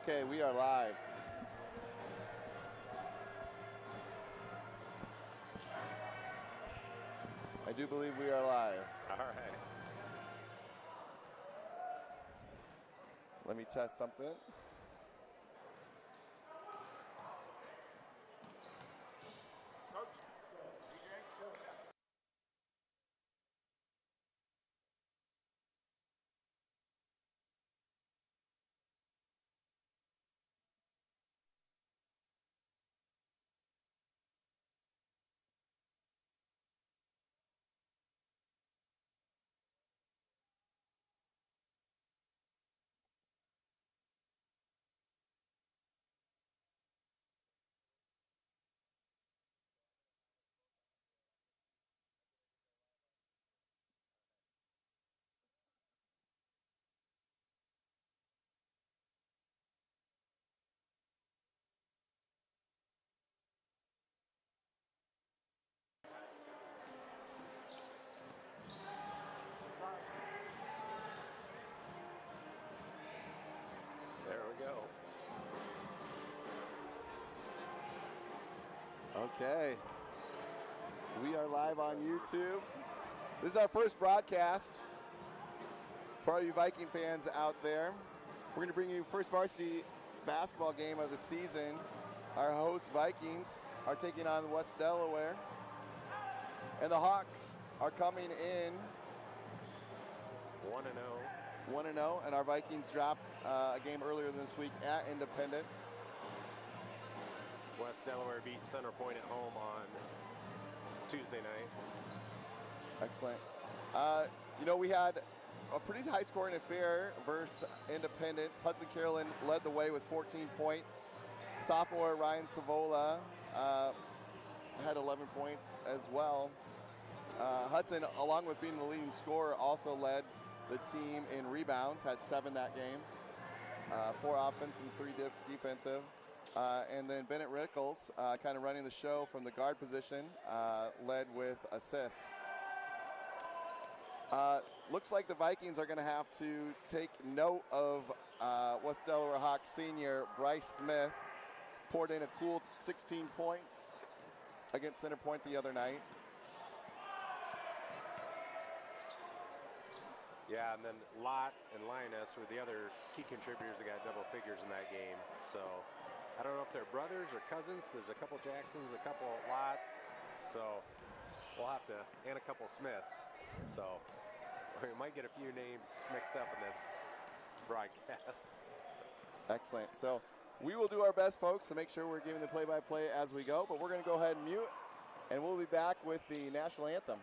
Okay, we are live. I do believe we are live. All right. Let me test something. There we go. Okay. We are live on YouTube. This is our first broadcast for all you Viking fans out there. We're going to bring you first varsity basketball game of the season. Our host Vikings are taking on West Delaware. And the Hawks are coming in 1-0. 1-0, and our Vikings dropped a game earlier this week at Independence. West Delaware beat Center Point at home on Tuesday night. Excellent. We had a pretty high-scoring affair versus Independence. Hudson Carolyn led the way with 14 points. Sophomore Ryan Savola had 11 points as well. Hudson, along with being the leading scorer, also led the team in rebounds, had 7 that game. 4 offensive and 3 defensive. And then Bennett Rickles, kind of running the show from the guard position, led with assists. Looks like the Vikings are going to have to take note of West Delaware Hawks senior Bryce Smith. Poured in a cool 16 points against Center Point the other night. Yeah, and then Lott and Linus were the other key contributors that got double figures in that game. So I don't know if they're brothers or cousins. There's a couple Jacksons, a couple Lotts. So we'll have to, and a couple Smiths. So we might get a few names mixed up in this broadcast. Excellent. So we will do our best, folks, to make sure we're giving the play-by-play as we go. But we're going to go ahead and mute, and we'll be back with the national anthem.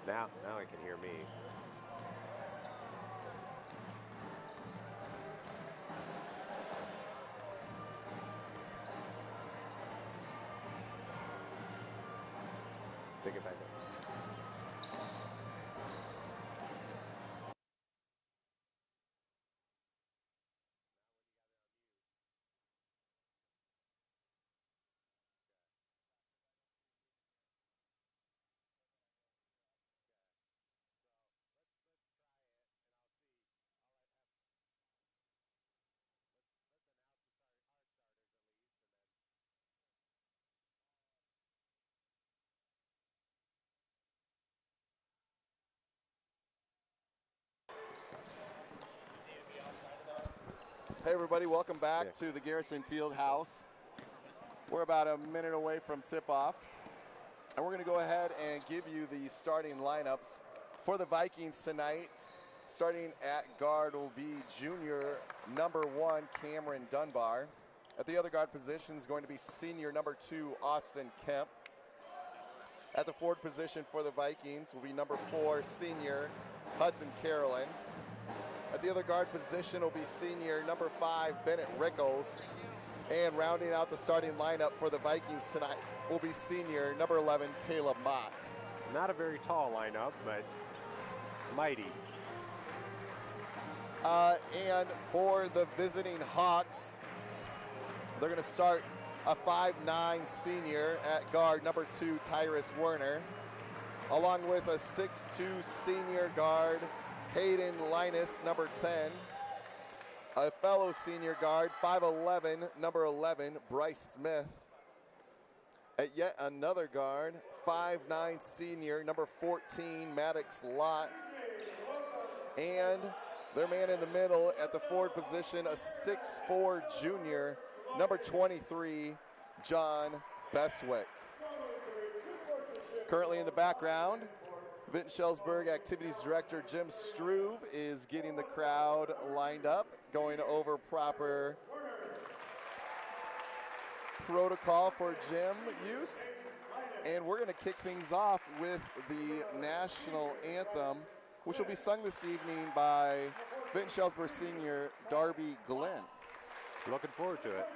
Now I can hear me. Take it back up. Hey everybody, welcome back to the Garrison Field House. We're about a minute away from tip-off, and we're going to go ahead and give you the starting lineups for the Vikings tonight. Starting at guard will be junior number 1, Cameron Dunbar. At the other guard position is going to be senior number 2, Austin Kemp. At the forward position for the Vikings will be number 4, senior Hudson Carolyn. At the other guard position will be senior number 5, Bennett Rickles. And rounding out the starting lineup for the Vikings tonight will be senior number 11, Caleb Mott. Not a very tall lineup, but mighty. And for the visiting Hawks, they're going to start a 5'9" senior at guard number 2, Tyrus Werner, along with a 6'2" senior guard, Hayden Linus, number 10. A fellow senior guard, 5'11", number 11, Bryce Smith. At yet another guard, 5'9" senior, number 14, Maddox Lott. And their man in the middle at the forward position, a 6'4" junior, number 23, John Beswick. Currently in the background, Vinton-Shellsburg Activities Director Jim Struve is getting the crowd lined up, going over proper protocol for gym use. And we're going to kick things off with the national anthem, which will be sung this evening by Vinton-Shellsburg senior Darby Glenn. Looking forward to it.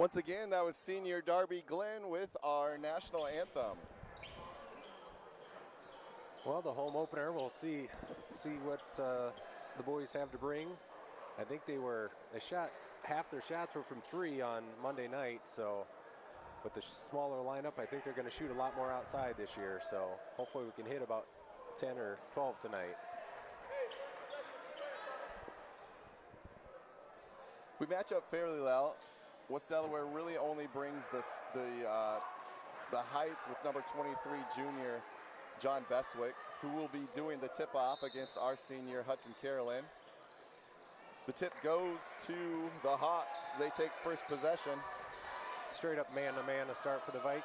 Once again, that was senior Darby Glenn with our national anthem. Well, the home opener, we'll see what the boys have to bring. I think they shot half their shots were from 3 on Monday night, so with the smaller lineup, I think they're going to shoot a lot more outside this year. So hopefully we can hit about 10 or 12 tonight. We match up fairly well. West Delaware really only brings the height with number 23 junior John Beswick, who will be doing the tip-off against our senior Hudson Carolyn. The tip goes to the Hawks. They take first possession. Straight up man-to-man to start for the Vikes.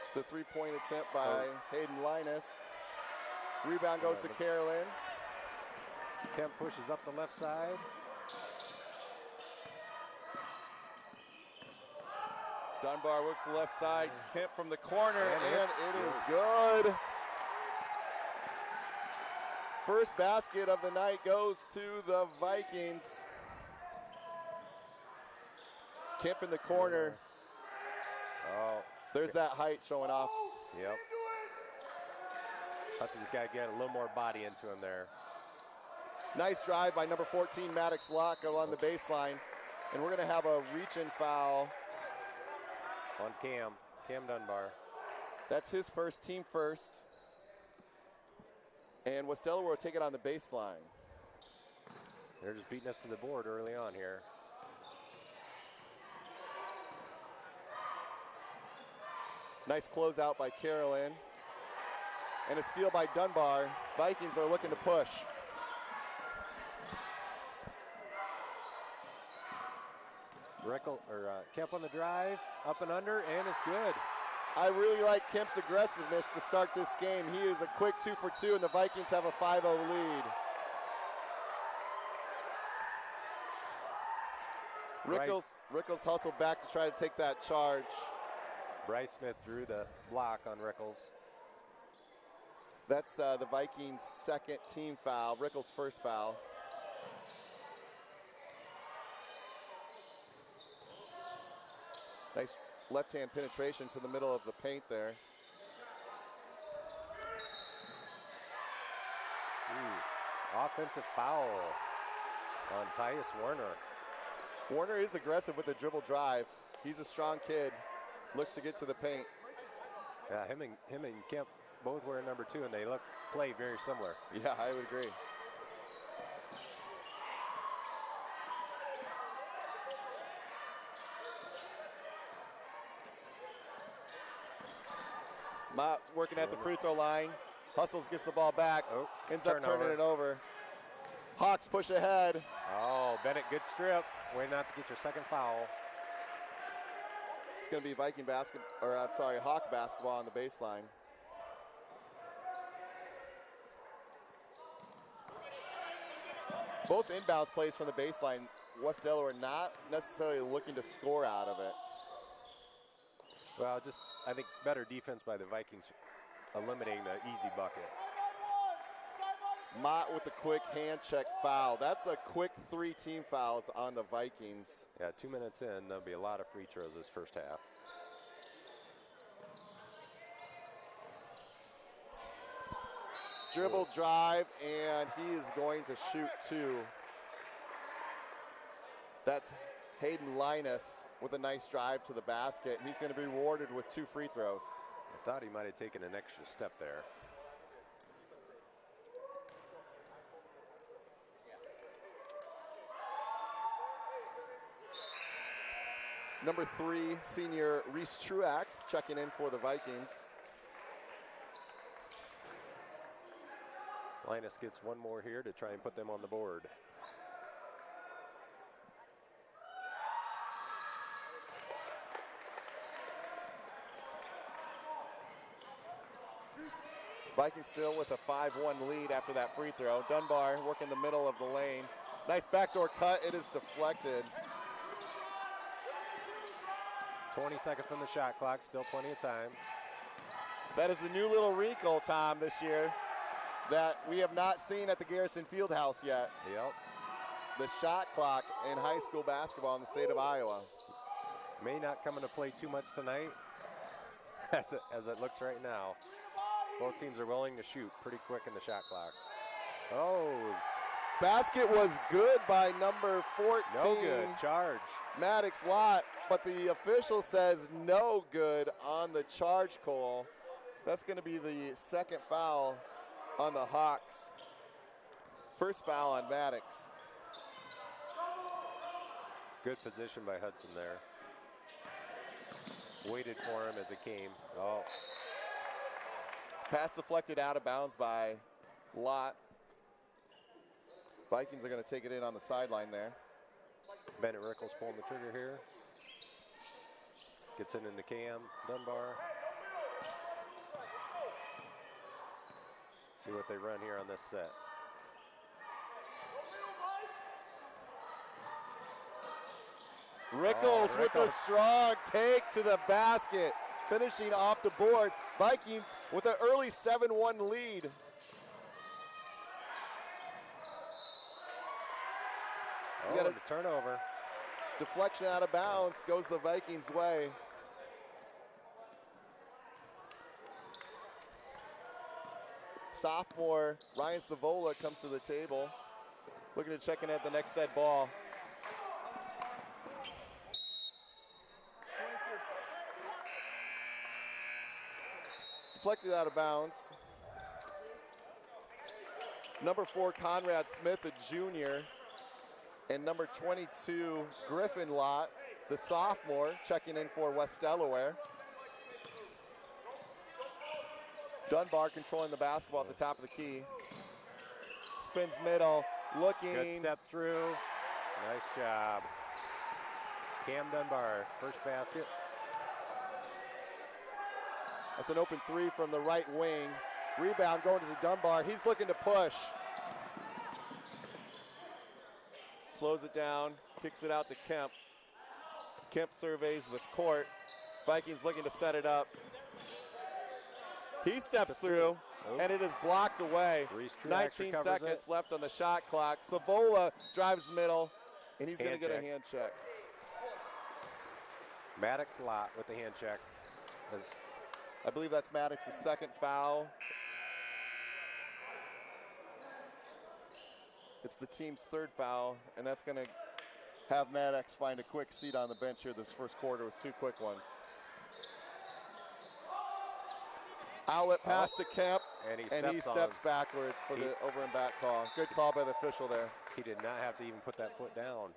It's a three-point attempt by Hayden Linus. Rebound goes to Carolyn. Kemp pushes up the left side. Dunbar works the left side. Kemp from the corner, and it is good. First basket of the night goes to the Vikings. Kemp in the corner. Oh, there's that height showing off. Yep. Hudson's got to get a little more body into him there. Nice drive by number 14, Maddox Locke, along the baseline. And we're going to have a reach-in foul on Cam Dunbar. That's his first, team first. And West Delaware will take it on the baseline. They're just beating us to the board early on here. Nice closeout by Carolyn. And a steal by Dunbar. Vikings are looking to push. Kemp on the drive, up and under, and it's good. I really like Kemp's aggressiveness to start this game. He is a quick 2 for 2, and the Vikings have a 5-0 lead. Rickles hustled back to try to take that charge. Bryce Smith drew the block on Rickles. That's the Vikings' second team foul, Rickles' first foul. Nice left-hand penetration to the middle of the paint there. Offensive foul on Tyus Warner. Warner is aggressive with the dribble drive. He's a strong kid, looks to get to the paint. Yeah, him and Kemp both wear number 2, and they play very similar. Yeah, I would agree. Mott working at the free throw line. Hustles, gets the ball back, ends up turning it over. Hawks push ahead. Oh, Bennett, good strip. Way not to get your second foul. It's going to be Hawk basketball on the baseline. Both inbounds plays from the baseline. West Delaware not necessarily looking to score out of it. Well, I think better defense by the Vikings, eliminating the easy bucket. Mott with the quick hand check foul. That's a quick 3 team fouls on the Vikings. Yeah, 2 minutes in, there'll be a lot of free throws this first half. Dribble drive, and he is going to shoot 2. That's Hayden Linus with a nice drive to the basket, and he's going to be rewarded with 2 free throws. I thought he might have taken an extra step there. Number 3, senior Reese Truax checking in for the Vikings. Linus gets one more here to try and put them on the board. Vikings still with a 5-1 lead after that free throw. Dunbar working the middle of the lane. Nice backdoor cut, it is deflected. 20 seconds on the shot clock, still plenty of time. That is a new little wrinkle, Tom, this year that we have not seen at the Garrison Fieldhouse yet. Yep. the shot clock in high school basketball in the state of Iowa. May not come into play too much tonight as it looks right now. Both teams are willing to shoot pretty quick in the shot clock. Oh. Basket was good by number 14. No good, charge. Maddox Lott, but the official says no good on the charge call. That's going to be the second foul on the Hawks. First foul on Maddox. Good position by Hudson there. Waited for him as it came. Oh. Pass deflected out of bounds by Lott. Vikings are going to take it in on the sideline there. Bennett Rickles pulling the trigger here. Gets it into Cam Dunbar. See what they run here on this set. Rickles with a strong take to the basket, finishing off the board. Vikings with an early 7-1 lead. Oh, got a turnover. Deflection out of bounds, goes the Vikings' way. Sophomore Ryan Savola comes to the table, looking to check in at the next set ball. Deflected out of bounds. Number 4, Conrad Smith, a junior, and number 22, Griffin Lott, the sophomore, checking in for West Delaware. Dunbar controlling the basketball at the top of the key. Spins middle, looking. Good step through. Nice job. Cam Dunbar, first basket. That's an open 3 from the right wing. Rebound going to Dunbar. He's looking to push. Slows it down, kicks it out to Kemp. Kemp surveys the court. Vikings looking to set it up. He steps through, and it is blocked away. 19 seconds left on the shot clock. Savola drives middle, and he's going to get a hand check. Maddox Lott with the hand check. I believe that's Maddox's second foul. It's the team's third foul, and that's going to have Maddox find a quick seat on the bench here this first quarter with 2 quick ones. Outlet pass to Kemp, and he steps backwards for the over and back call. Good call by the official there. He did not have to even put that foot down.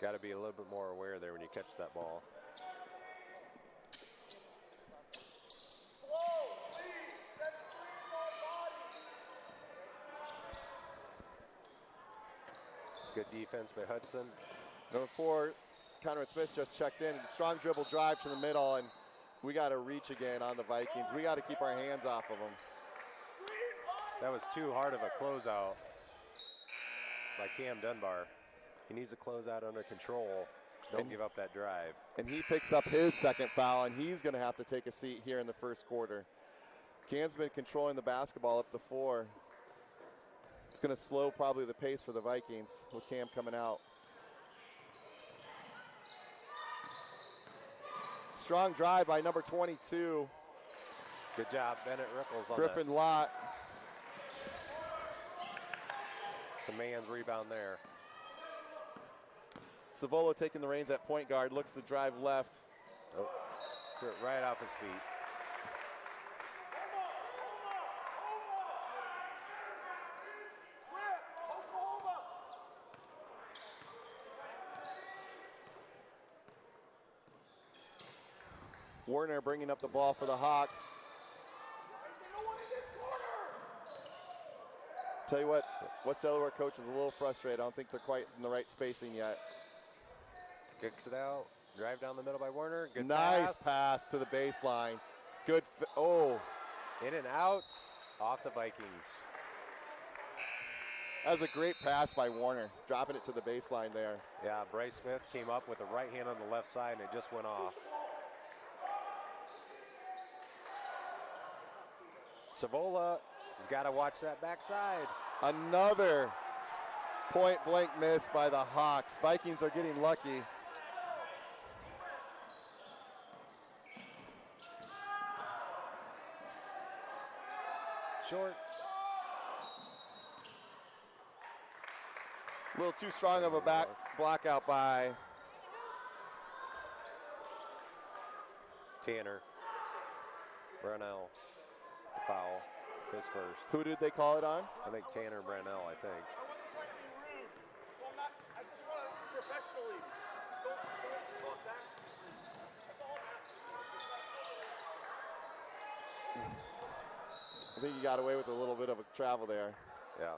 Got to be a little bit more aware there when you catch that ball. Good defense by Hudson. Number 4, Conrad Smith just checked in. Strong dribble drive to the middle, and we got to reach again on the Vikings. We got to keep our hands off of them. That was too hard of a closeout by Cam Dunbar. He needs to close out under control. Don't give up that drive. And he picks up his second foul, and he's going to have to take a seat here in the first quarter. Cam's been controlling the basketball up the 4. It's going to slow probably the pace for the Vikings with Cam coming out. Strong drive by number 22. Good job, Bennett Rickles on Griffin Lott. It's a man's rebound there. Savola taking the reins at point guard, looks to drive left. Oh, right off his feet. Warner bringing up the ball for the Hawks. Tell you what, West Delaware coach is a little frustrated. I don't think they're quite in the right spacing yet. Kicks it out, drive down the middle by Warner. Good nice pass to the baseline. Good, in and out, off the Vikings. That was a great pass by Warner, dropping it to the baseline there. Yeah, Bryce Smith came up with the right hand on the left side, and it just went off. Savola He's got to watch that backside. Another point-blank miss by the Hawks. Vikings are getting lucky. Short. A little too strong of a back blockout by Tanner. Brownell. Foul. His first. Who did they call it on? I think Tanner Brownell, I think. I just want to professionally. Don't talk back. That's all I'm asking. I think you got away with a little bit of a travel there. Yeah.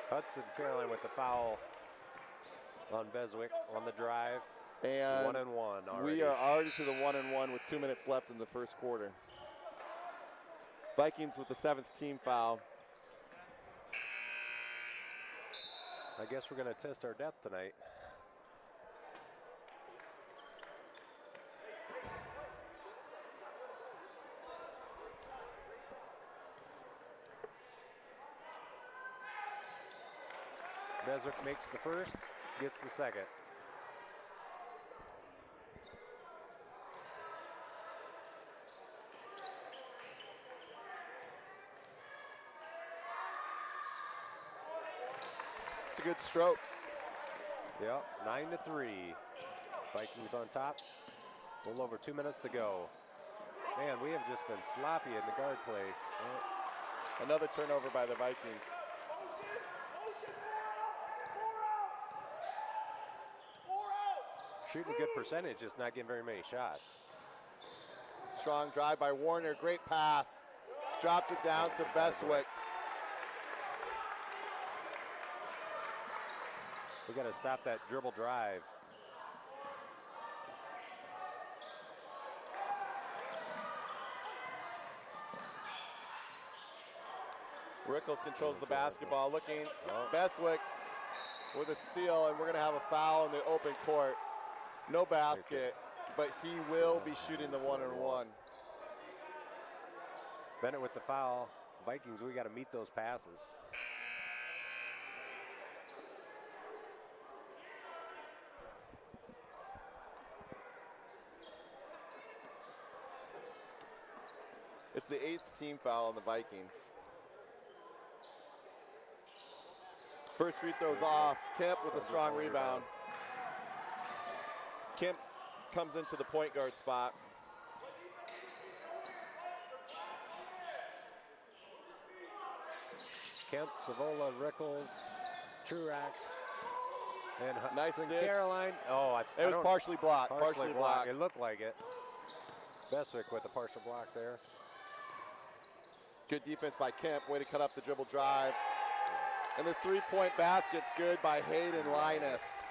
Hudson Caroline with the foul on Beswick on the drive. And 1-1 already. we are already to the 1-1 with 2 minutes left in the first quarter. Vikings with the 7th team foul. I guess we're going to test our depth tonight. Beswick makes the first, gets the second. It's a good stroke. Yep, 9-3. Vikings on top. A little over 2 minutes to go. Man, we have just been sloppy in the guard play. Another turnover by the Vikings. Shooting a good percentage, just not getting very many shots. Strong drive by Warner, great pass. Drops it down to Beswick. We got to stop that dribble drive. Rickles controls the basketball, looking. Beswick with a steal, and we're going to have a foul in the open court. No basket, but he will be shooting the 1-on-1. Bennett with the foul. Vikings, we got to meet those passes. It's the 8th team foul on the Vikings. First free throw's off. Kemp with a strong rebound. Kemp comes into the point guard spot. Kemp, Savola, Rickles, Truax, and Nice Hudson dish. Caroline. Oh, It was partially blocked. partially blocked. It looked like it. Beswick with the partial block there. Good defense by Kemp. Way to cut up the dribble drive. And the three-point basket's good by Hayden Linus.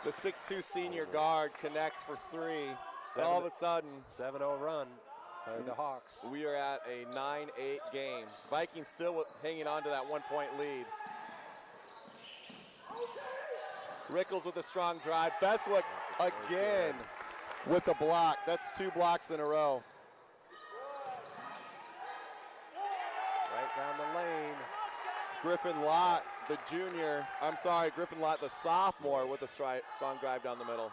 The 6'2 senior guard connects for three. All of a sudden, 7-0 run by the Hawks. we are at a 9-8 game. Vikings still hanging on to that 1-point lead. Rickles with a strong drive. Beswick again with the block. That's 2 blocks in a row. Right down the lane. Griffin Lott, the Griffin Lott, the sophomore, with a strong drive down the middle.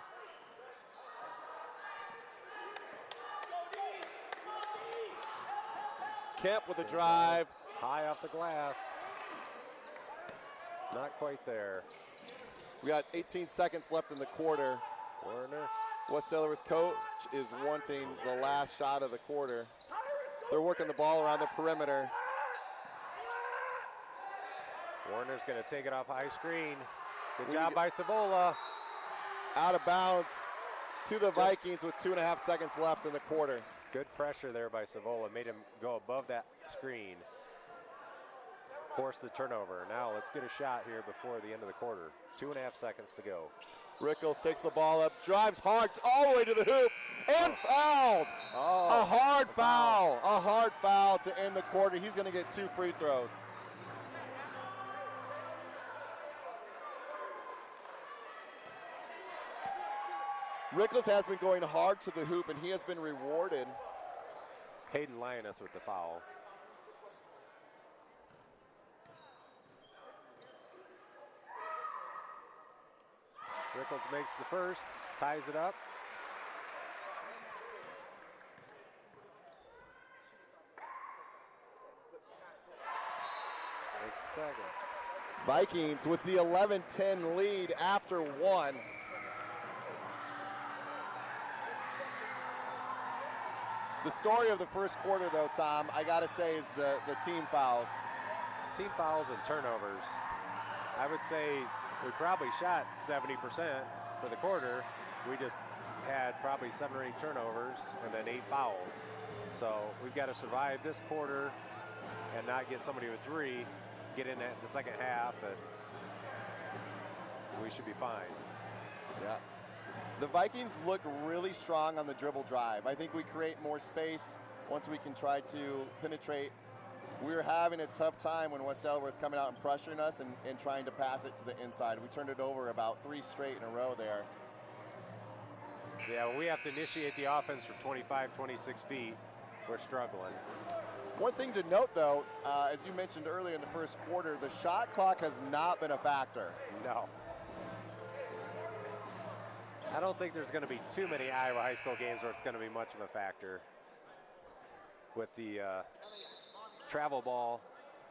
Kemp with a drive. High off the glass. Not quite there. We got 18 seconds left in the quarter. Warner. West Delaware's coach is wanting the last shot of the quarter. They're working the ball around the perimeter. Warner's going to take it off high screen. Good job by Savola. Out of bounds to the Vikings with 2.5 seconds left in the quarter. Good pressure there by Savola. Made him go above that screen. Force the turnover. Now let's get a shot here before the end of the quarter. 2.5 seconds to go. Rickles takes the ball up, drives hard all the way to the hoop, and fouled. A hard foul to end the quarter. He's going to get 2 free throws. Rickles has been going hard to the hoop, and he has been rewarded. Hayden Linus with the foul. Rickles makes the first, ties it up. Makes the second. Vikings with the 11-10 lead after one. The story of the first quarter, though, Tom, I got to say, is the team fouls. Team fouls and turnovers. I would say we probably shot 70% for the quarter. We just had probably 7 or 8 turnovers and then 8 fouls. So we've got to survive this quarter and not get somebody with 3, get in the second half, and we should be fine. Yeah. The Vikings look really strong on the dribble drive. I think we create more space once we can try to penetrate. We were having a tough time when West Delaware was coming out and pressuring us and trying to pass it to the inside. We turned it over about 3 straight in a row there. Yeah, when we have to initiate the offense from 25, 26 feet, we're struggling. One thing to note, though, as you mentioned earlier in the first quarter, the shot clock has not been a factor. No. I don't think there's going to be too many Iowa high school games where it's going to be much of a factor. With the travel ball,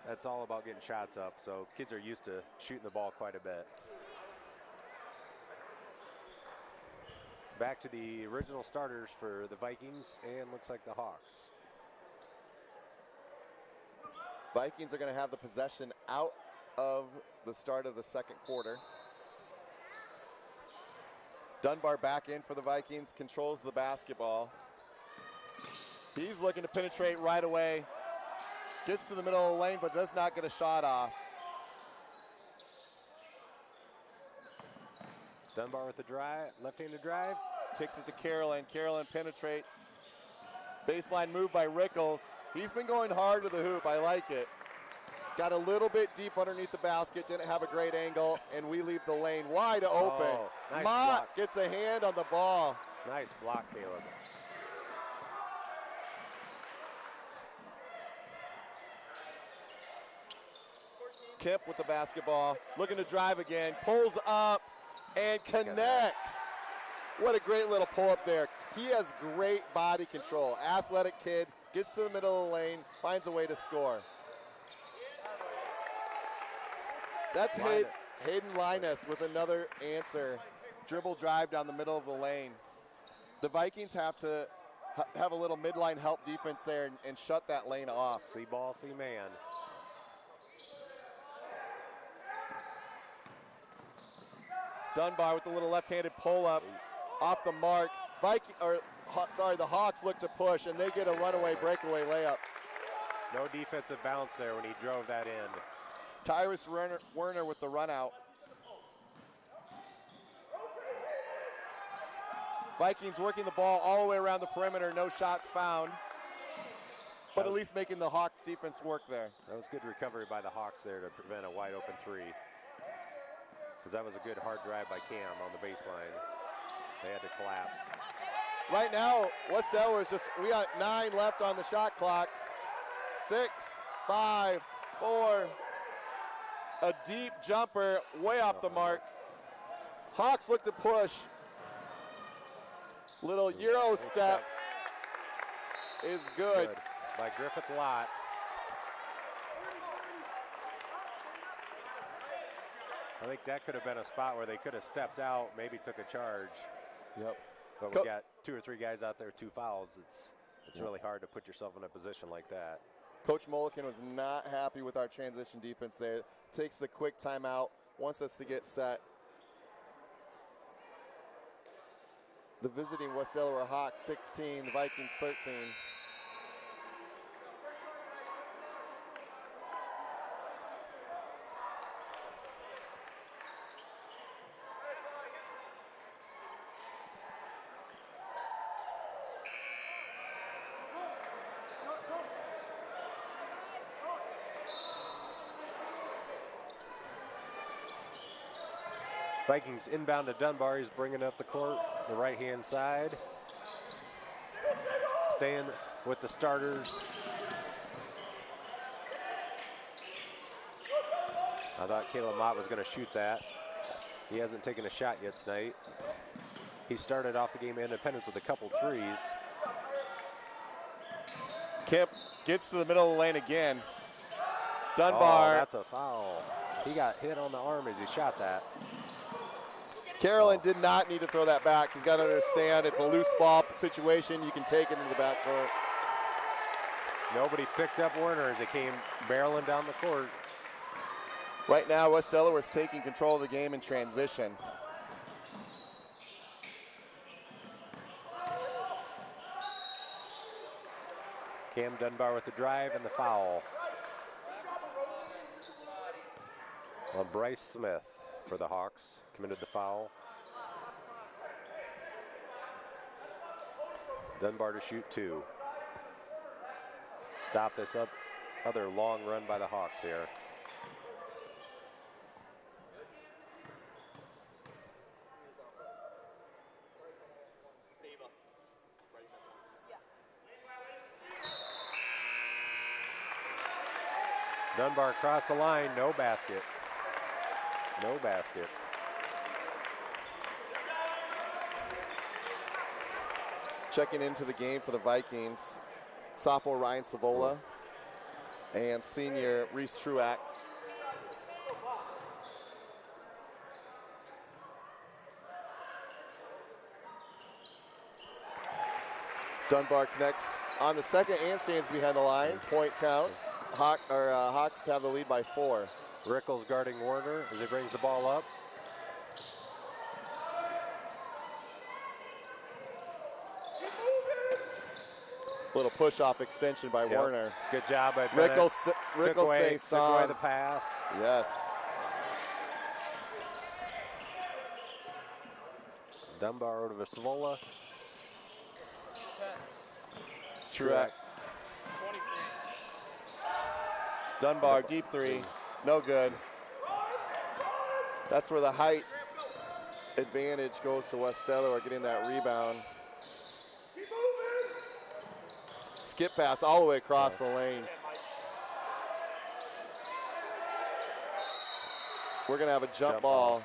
that's all about getting shots up, so kids are used to shooting the ball quite a bit. Back to the original starters for the Vikings, and looks like the Hawks. Vikings are going to have the possession out of the start of the second quarter. Dunbar back in for the Vikings, controls the basketball. He's looking to penetrate right away. Gets to the middle of the lane, but does not get a shot off. Dunbar with the drive, left-handed drive. Kicks it to Carolyn. Carolyn penetrates. Baseline move by Rickles. He's been going hard to the hoop. I like it. Got a little bit deep underneath the basket. Didn't have a great angle, and we leave the lane wide open. Oh, nice Mott block. gets a hand on the ball. Nice block, Caleb. Kemp with the basketball, looking to drive again, pulls up and connects. What a great little pull up there. He has great body control. Athletic kid, gets to the middle of the lane, finds a way to score. That's Hayden Linus with another answer. Dribble drive down the middle of the lane. The Vikings have to have a little midline help defense there and shut that lane off. See ball, see man. Dunbar with a little left-handed pull-up off the mark. The Hawks look to push, and they get a runaway breakaway layup. No defensive bounce there when he drove that in. Tyrus Werner with the run out. Vikings working the ball all the way around the perimeter. No shots found, but at least making the Hawks defense work there. That was good recovery by the Hawks there to prevent a wide open 3. Because that was a good hard drive by Cam on the baseline. They had to collapse. Right now, West Delaware is we got 9 left on the shot clock. 6, 5, 4. A deep jumper way off the mark. Hawks look to push. Little Euro step is good. By Griffith Lott. I think that could have been a spot where they could have stepped out, maybe took a charge. Yep. But we got 2 or 3 guys out there, 2 fouls. It's really hard to put yourself in a position like that. Coach Mulliken was not happy with our transition defense there. Takes the quick timeout, wants us to get set. The visiting West Delaware Hawks 16, the Vikings 13. Vikings inbound to Dunbar. He's bringing up the court, the right-hand side. Staying with the starters. I thought Caleb Mott was going to shoot that. He hasn't taken a shot yet tonight. He started off the game at Independence with a couple threes. Kemp gets to the middle of the lane again. Dunbar. Oh, that's a foul. He got hit on the arm as he shot that. Carolyn did not need to throw that back. He's got to understand it's a loose ball situation. You can take it into the backcourt. Nobody picked up Werner as it came barreling down the court. Right now, West Delaware's taking control of the game in transition. Cam Dunbar with the drive and the foul. On Bryce Smith for the Hawks, committed the foul. Dunbar to shoot 2. Stop this other long run by the Hawks here. Dunbar across the line, no basket. No basket. Checking into the game for the Vikings, sophomore Ryan Savola and senior Reese Truax. Dunbar connects on the second and stands behind the line. Point counts. Hawks have the lead by 4. Rickles guarding Warner as he brings the ball up. Little push-off extension by Warner. Good job by Bennett. Rickles took away Saint-Saëns. the pass. Yes. Dunbar over to Savola. Truax. Dunbar, deep 3, no good. That's where the height advantage goes to West Delaware, getting that rebound. Skip pass all the way across the lane. We're gonna have a jump ball.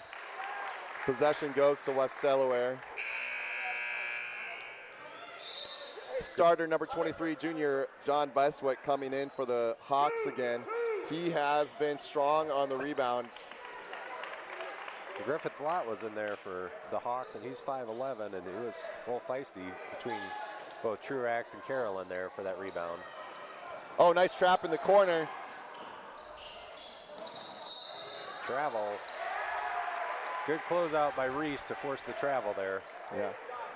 Possession goes to West Delaware. Starter number 23, junior John Bestwick, coming in for the Hawks again. He has been strong on the rebounds. Griffith Lott was in there for the Hawks, and he's 5'11", and it was a little feisty between both Truax and Carolyn there for that rebound. Oh, nice trap in the corner. Travel. Good closeout by Reese to force the travel there. Yeah.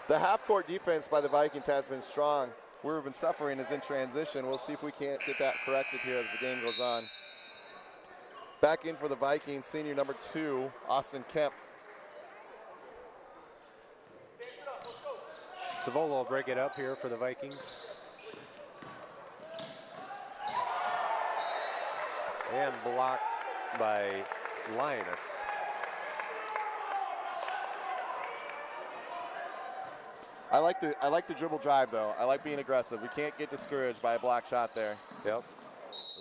The half-court defense by the Vikings has been strong. Where we've been suffering is in transition. We'll see if we can't get that corrected here as the game goes on. Back in for the Vikings, senior number 2, Austin Kemp. Savola will break it up here for the Vikings. And blocked by Linus. I like the dribble drive though. I like being aggressive. We can't get discouraged by a block shot there. Yep.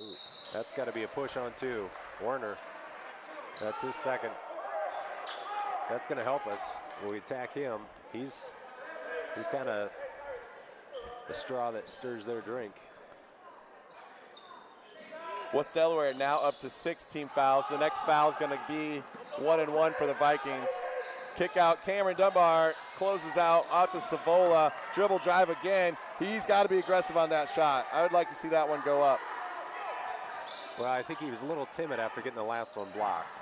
Ooh, that's got to be a push on 2. Warner. That's his second. That's going to help us when we attack him. He's kind of the straw that stirs their drink. West Delaware now up to 16 fouls. The next foul is going to be 1-1 for the Vikings. Kick out, Cameron Dunbar closes out to Savola. Dribble drive again. He's got to be aggressive on that shot. I would like to see that one go up. Well, I think he was a little timid after getting the last one blocked.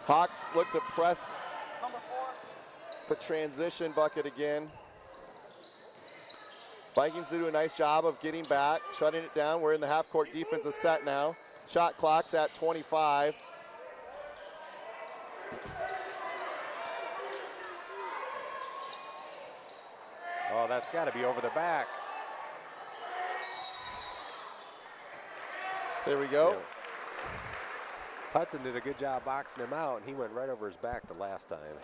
Hawks look to press the transition bucket again. Vikings do a nice job of getting back, shutting it down. We're in the half-court defensive set now. Shot clock's at 25. Oh, that's got to be over the back. There we go. Yeah. Hudson did a good job boxing him out, and he went right over his back the last time.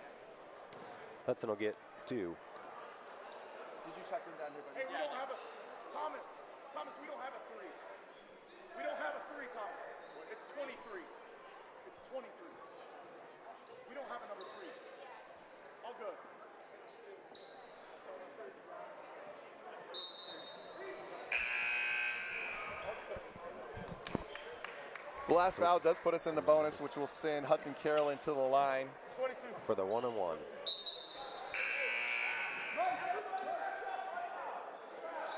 Hudson will get 2. Did you check him down here, buddy? Hey, we don't have a Thomas, we don't have a 3. We don't have a 3, Thomas. It's last foul does put us in the bonus, which will send Hudson Carrollton to the line. 22. For the 1-on-1.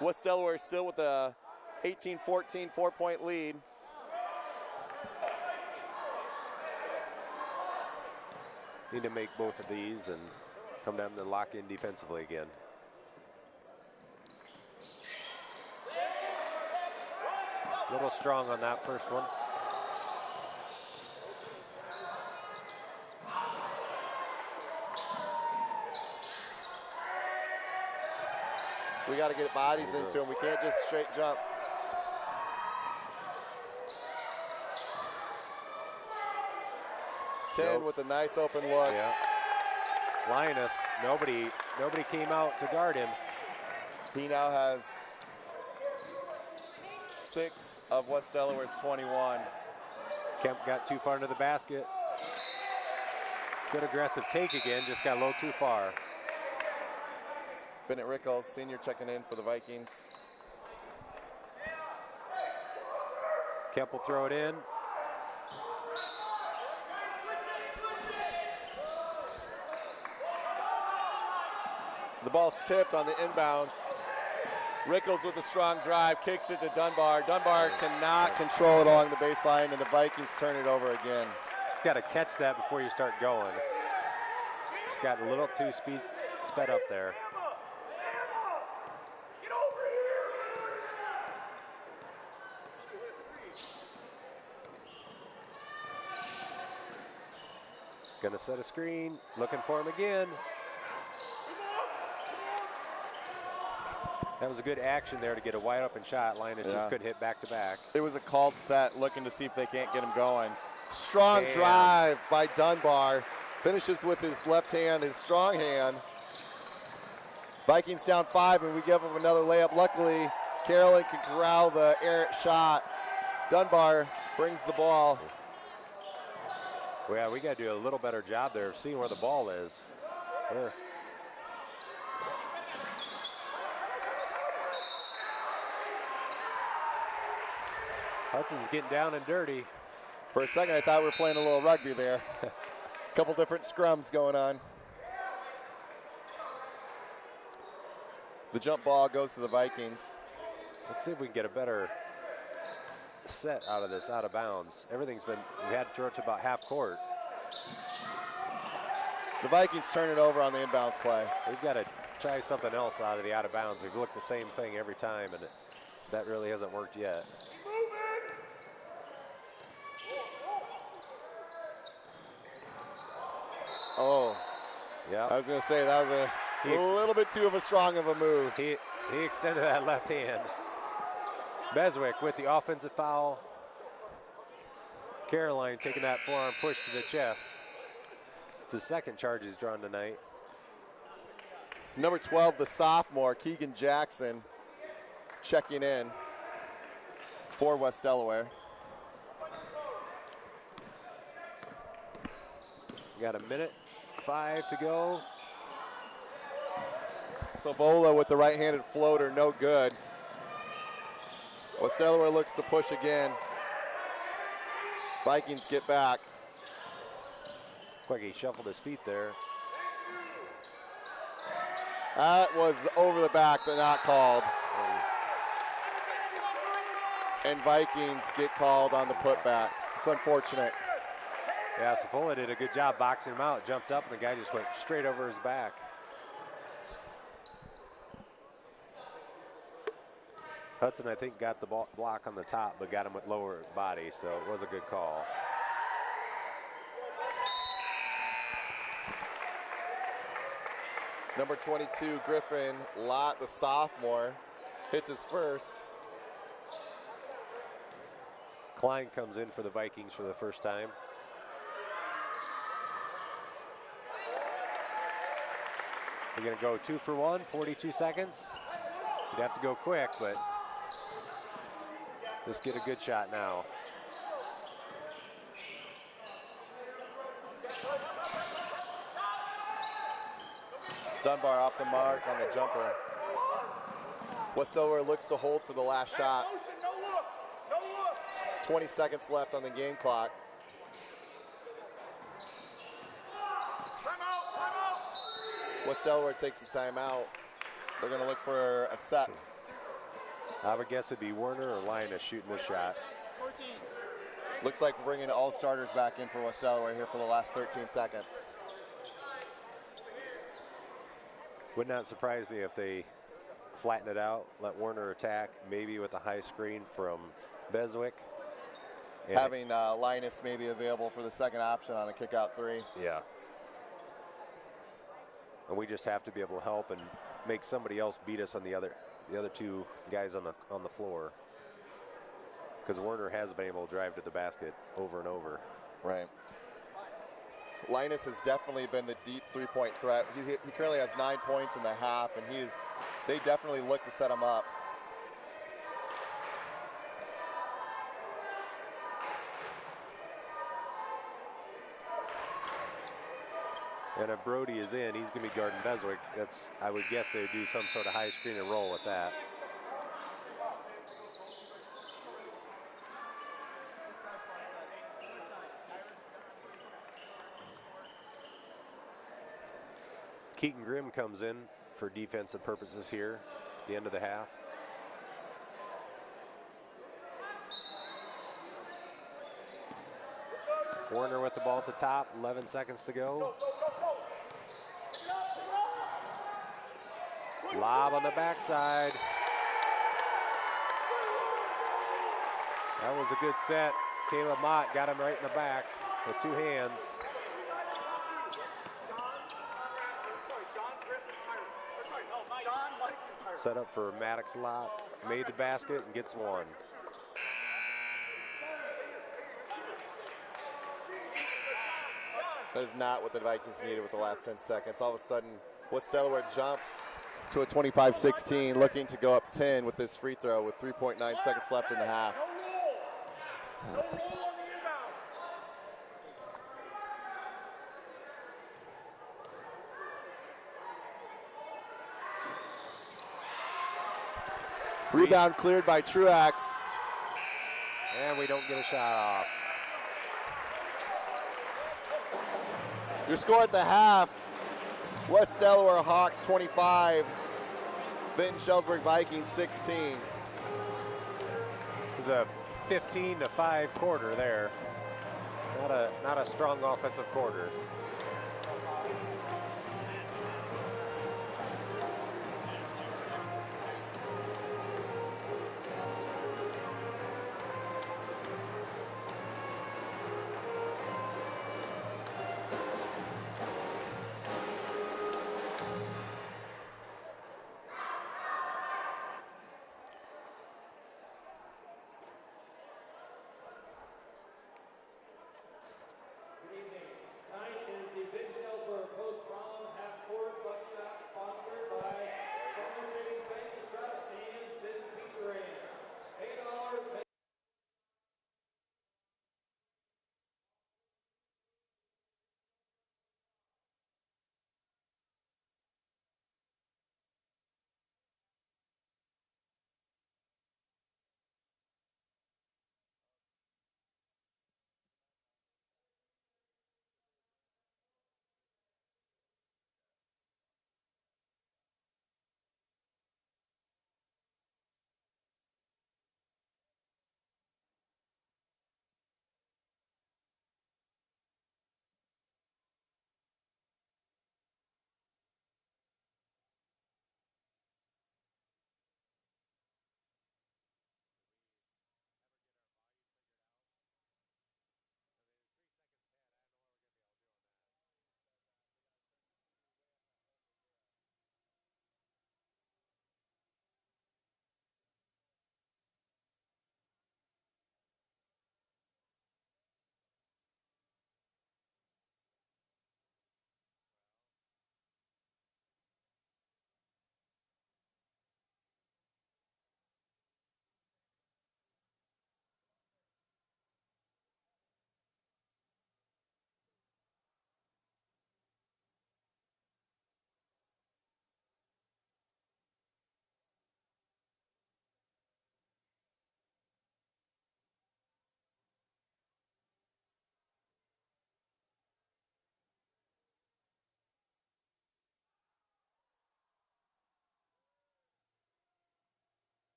West Delaware still with the 18-14 4-point lead. Need to make both of these and come down to lock in defensively again. A little strong on that first one. We got to get bodies into him. We can't just straight jump. Ten with a nice open look. Yeah. Linus, nobody came out to guard him. He now has 6 of West Delaware's 21. Kemp got too far into the basket. Good aggressive take again, just got a little too far. Bennett Rickles, senior, checking in for the Vikings. Kemp will throw it in. The ball's tipped on the inbounds. Rickles with a strong drive, kicks it to Dunbar. Dunbar cannot control it along the baseline, and the Vikings turn it over again. Just got to catch that before you start going. Just got a little too sped up there. Get over here. Gonna set a screen, looking for him again. That was a good action there to get a wide open shot. Linus just couldn't hit back to back. It was a called set, looking to see if they can't get him going. Strong drive by Dunbar. Finishes with his left hand, his strong hand. Vikings down 5, and we give them another layup. Luckily, Carrollton can corral the errant shot. Dunbar brings the ball. Well, yeah, we got to do a little better job there of seeing where the ball is. There. Hudson's getting down and dirty. For a second, I thought we were playing a little rugby there. A couple different scrums going on. The jump ball goes to the Vikings. Let's see if we can get a better set out of this, out of bounds. Everything's been, we had to throw it to about half court. The Vikings turn it over on the inbounds play. We've got to try something else out of the out of bounds. We've looked the same thing every time, and that really hasn't worked yet. Oh, yeah. I was going to say that was a little bit too strong of a move. He extended that left hand. Beswick with the offensive foul. Caroline taking that forearm push to the chest. It's the second charge he's drawn tonight. Number 12, the sophomore, Keegan Jackson, checking in for West Delaware. We got a minute 5 to go. Savola with the right-handed floater, no good. West Delaware looks to push again. Vikings get back. Quick, he shuffled his feet there. That was over the back, but not called. And Vikings get called on the putback. It's unfortunate. Yeah, Savola did a good job boxing him out. Jumped up, and the guy just went straight over his back. Hudson, I think, got the block on the top, but got him with lower body, so it was a good call. Number 22, Griffin Lott, the sophomore, hits his first. Klein comes in for the Vikings for the first time. We're going to go 2 for 1, 42 seconds. You'd have to go quick, but just get a good shot now. Dunbar off the mark on the jumper. West Delaware looks to hold for the last shot. looks. No looks. 20 seconds left on the game clock. Timeout. Timeout. West Delaware takes the timeout. They're going to look for a set. I would guess it'd be Werner or Linus shooting this shot. 14. Looks like we're bringing all starters back in for West Delaware here for the last 13 seconds. Would not surprise me if they flatten it out, let Werner attack, maybe with a high screen from Beswick. And Having Linus maybe available for the second option on a kick-out three. yeah. And we just have to be able to help and make somebody else beat us on the other two guys on the floor. Because Werner has been able to drive to the basket over and over. Right. Linus has definitely been the deep three-point threat. He currently has 9 points in the half, and they definitely look to set him up. And if Brody is in, he's going to be guarding Beswick. I would guess they would do some sort of high screen and roll with that. Keaton Grimm comes in for defensive purposes here at the end of the half. Werner with the ball at the top, 11 seconds to go. Lob on the backside. That was a good set. Caleb Mott got him right in the back with two hands. Set up for Maddox Lott, made the basket and gets one. That is not what the Vikings needed with the last 10 seconds. All of a sudden, West Delaware jumps to a 25-16, looking to go up 10 with this free throw with 3.9 seconds left in the half. No roll on the inbound. Rebound cleared by Truax. And we don't get a shot off. Your score at the half, West Delaware Hawks 25, Vinton-Shellsburg Vikings 16. It was a 15-5 quarter there. Not a strong offensive quarter.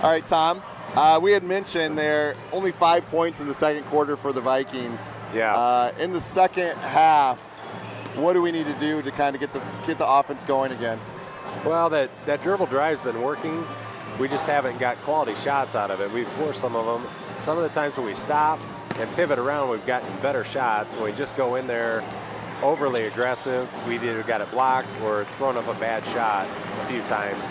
All right, Tom. We had mentioned there only 5 points in the second quarter for the Vikings. Yeah. In the second half, what do we need to do to kind of get the offense going again? Well, that dribble drive's been working. We just haven't got quality shots out of it. We've forced some of them. Some of the times when we stop and pivot around, we've gotten better shots. When we just go in there overly aggressive, we either got it blocked or thrown up a bad shot a few times.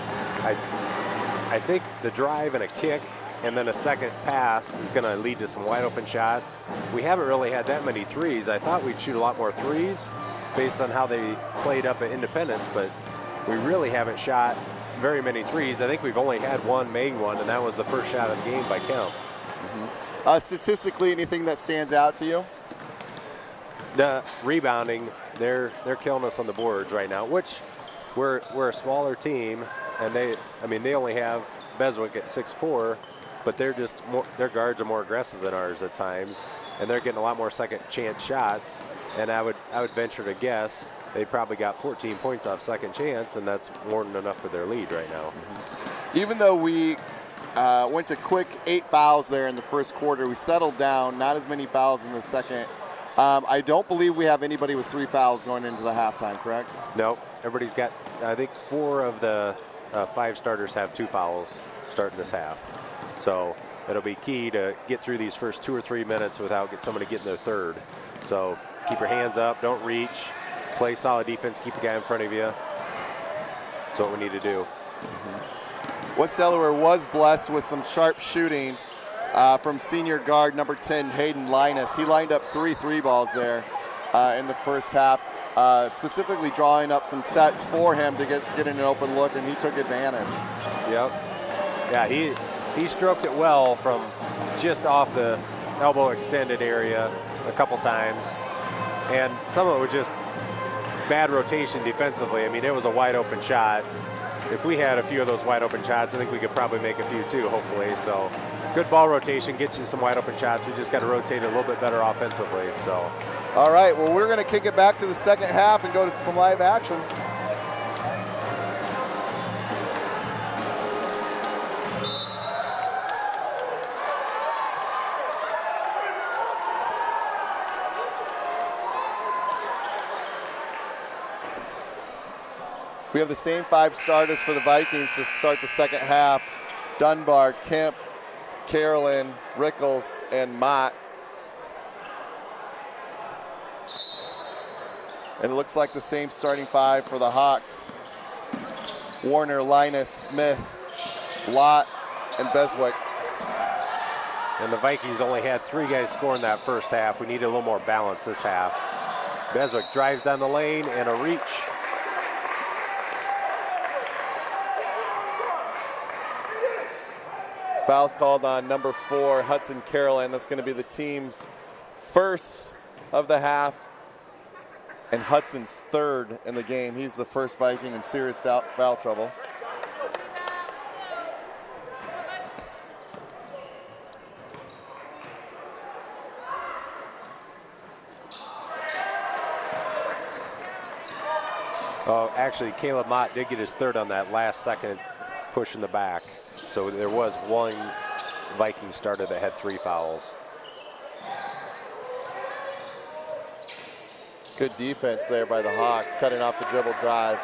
I think the drive and a kick and then a second pass is going to lead to some wide open shots. We haven't really had that many threes. I thought we'd shoot a lot more threes based on how they played up at Independence, but we really haven't shot very many threes. I think we've only had one made one, and that was the first shot of the game by count. Statistically, anything that stands out to you? The rebounding, they're killing us on the boards right now, which we're a smaller team, and they only have Beswick at 6'4", but their guards are more aggressive than ours at times, and they're getting a lot more second chance shots. And I would venture to guess they probably got 14 points off second chance, and that's more than enough for their lead right now. Even though we went to quick 8 fouls there in the first quarter, we settled down, not as many fouls in the second. I don't believe we have anybody with 3 fouls going into the halftime, correct? Nope. Everybody's got, I think 4 of the 5 starters have 2 fouls starting this half. So it'll be key to get through these first 2 or 3 minutes without somebody getting their third. So keep your hands up, don't reach, play solid defense, keep the guy in front of you. That's what we need to do. West Delaware was blessed with some sharp shooting from senior guard number 10, Hayden Linus. He lined up 3 balls there in the first half, specifically drawing up some sets for him to get an open look, and he took advantage. Yep. Yeah, he stroked it well from just off the elbow extended area a couple times, and some of it was just bad rotation defensively. I mean, it was a wide open shot. If we had a few of those wide open shots, I think we could probably make a few too, hopefully. So good ball rotation gets you some wide open shots. We just got to rotate a little bit better offensively. So. All right, well, we're going to kick it back to the second half and go to some live action. We have the same 5 starters for the Vikings to start the second half. Dunbar, Kemp, Carolyn, Rickles, and Mott. And it looks like the same starting 5 for the Hawks. Warner, Linus, Smith, Lott, and Beswick. And the Vikings only had 3 guys scoring that first half. We need a little more balance this half. Beswick drives down the lane and a reach. Foul's called on number 4, Hudson Carolyn. That's going to be the team's first of the half, and Hudson's 3rd in the game. He's the first Viking in serious foul trouble. Oh, actually, Caleb Mott did get his 3rd on that last second push in the back. So there was 1 Viking starter that had 3 fouls. Good defense there by the Hawks, cutting off the dribble drive.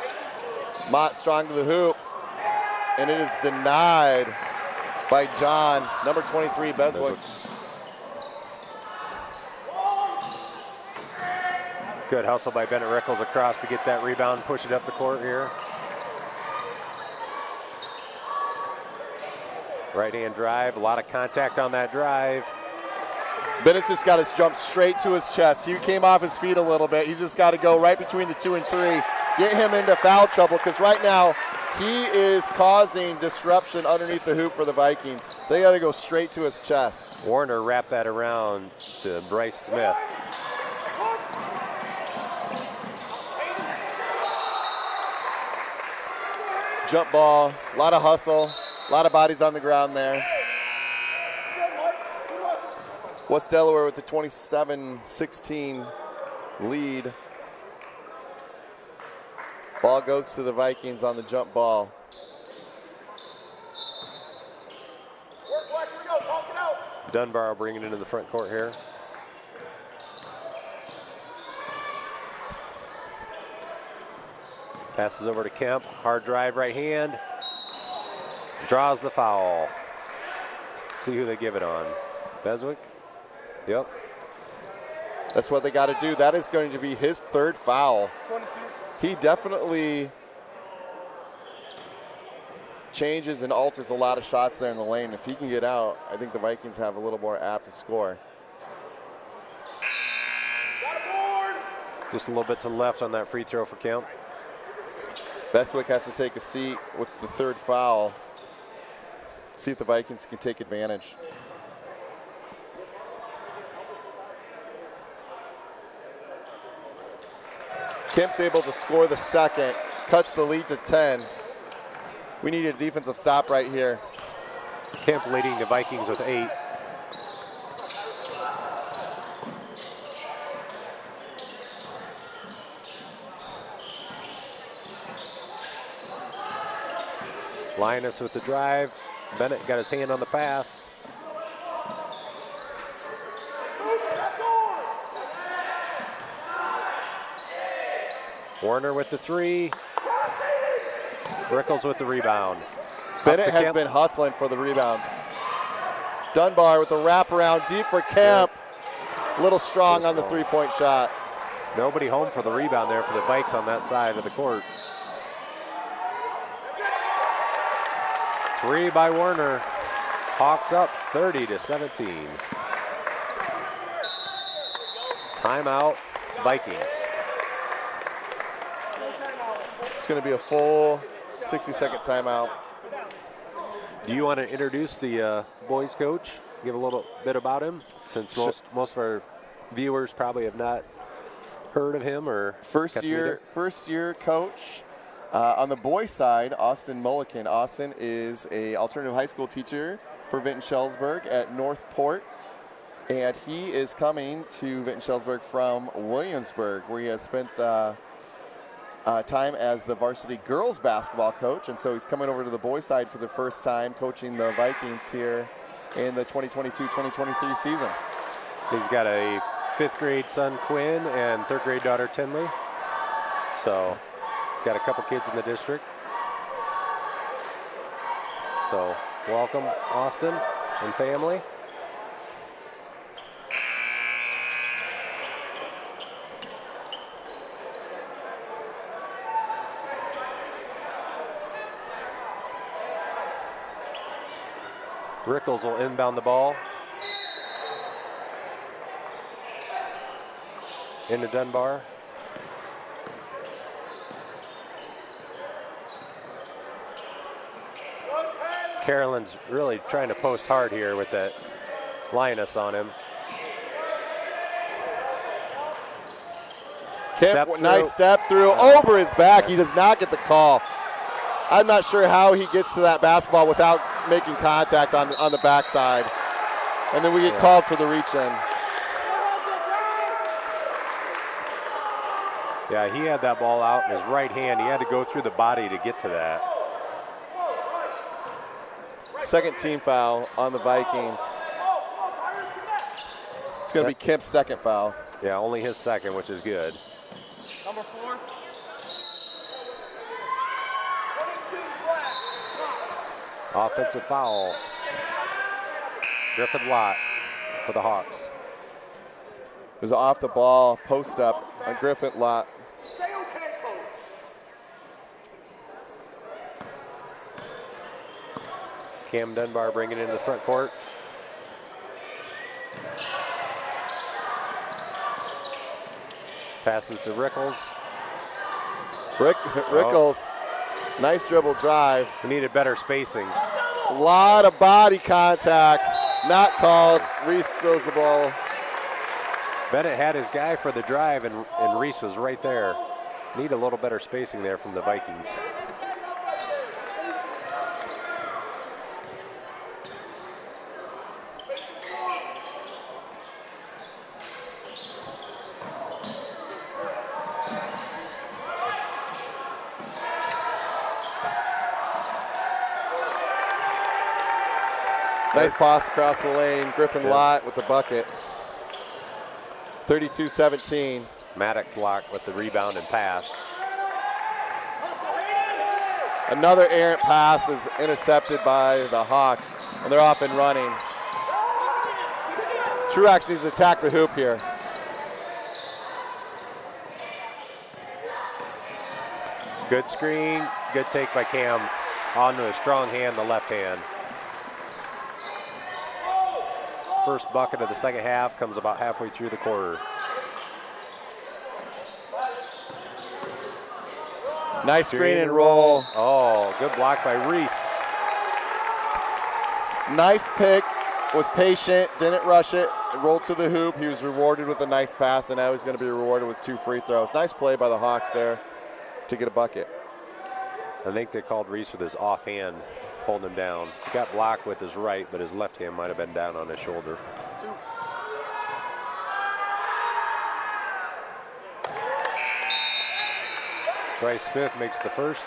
Mott strong to the hoop, and it is denied by John, number 23, Beswick. Good hustle by Bennett Rickles across to get that rebound, push it up the court here. Right-hand drive, a lot of contact on that drive. Bennett's just got to jump straight to his chest. He came off his feet a little bit. He's just got to go right between the 2 and 3, get him into foul trouble, because right now he is causing disruption underneath the hoop for the Vikings. They got to go straight to his chest. Warner wrapped that around to Bryce Smith. Jump ball, a lot of hustle, a lot of bodies on the ground there. West Delaware with the 27-16 lead. Ball goes to the Vikings on the jump ball. Dunbar bringing it into the front court here. Passes over to Kemp. Hard drive right hand. Draws the foul. See who they give it on. Beswick? Yep. That's what they got to do. That is going to be his third foul. 22. He definitely changes and alters a lot of shots there in the lane. If he can get out, I think the Vikings have a little more apt to score. Got a board. Just a little bit to the left on that free throw for Kemp. Beswick has to take a seat with the third foul. See if the Vikings can take advantage. Kemp's able to score the second, cuts the lead to 10. We need a defensive stop right here. Kemp leading the Vikings with 8. Linus with the drive. Bennett got his hand on the pass. Warner with the 3. Rickles with the rebound. Bennett has been hustling for the rebounds. Dunbar with the wraparound deep for Kemp. A little strong on the three-point shot. Nobody home for the rebound there for the Vikes on that side of the court. 3 by Warner. Hawks up 30-17. Timeout, Vikings. It's going to be a full 60-second timeout. Do you want to introduce the boys coach? Give a little bit about him, since most of our viewers probably have not heard of him or first year coach. On the boys side, Austin Mulliken. Austin is a alternative high school teacher for Vinton-Shellsburg at Northport, and he is coming to Vinton-Shellsburg from Williamsburg, where he has spent time as the varsity girls basketball coach, and so he's coming over to the boys side for the first time, coaching the Vikings here in the 2022-2023 season. He's got a 5th grade son, Quinn, and 3rd grade daughter, Tinley. So he's got a couple kids in the district. So welcome, Austin and family. Rickles will inbound the ball. Into Dunbar. Carolyn's really trying to post hard here with that Linus on him. Kemp, nice step through over his back. He does not get the call. I'm not sure how he gets to that basketball without making contact on the backside. And then we get called for the reach in. Yeah, he had that ball out in his right hand. He had to go through the body to get to that. Second team foul on the Vikings. It's going to be Kemp's second foul. Yeah, only his second, which is good. Number 4. Offensive foul. Griffin Lott for the Hawks. It was off the ball, post up on Griffin Lott. Say okay, coach. Cam Dunbar bringing it into the front court. Passes to Rickles. Rickles, nice dribble drive. We needed better spacing. A lot of body contact, not called. Reese throws the ball. Bennett had his guy for the drive, and Reese was right there. Need a little better spacing there from the Vikings. Nice pass across the lane. Griffin Lott with the bucket. 32-17. Maddox Locke with the rebound and pass. Another errant pass is intercepted by the Hawks, and they're off and running. Truax needs to attack the hoop here. Good screen, good take by Cam onto a strong hand, the left hand. First bucket of the second half comes about halfway through the quarter. Nice screen and roll. Oh, good block by Reese. Nice pick, was patient, didn't rush it, rolled to the hoop. He was rewarded with a nice pass, and now he's going to be rewarded with 2 free throws. Nice play by the Hawks there to get a bucket. I think they called Reese with his offhand, holding him down. He got blocked with his right, but his left hand might have been down on his shoulder. Bryce Smith makes the first.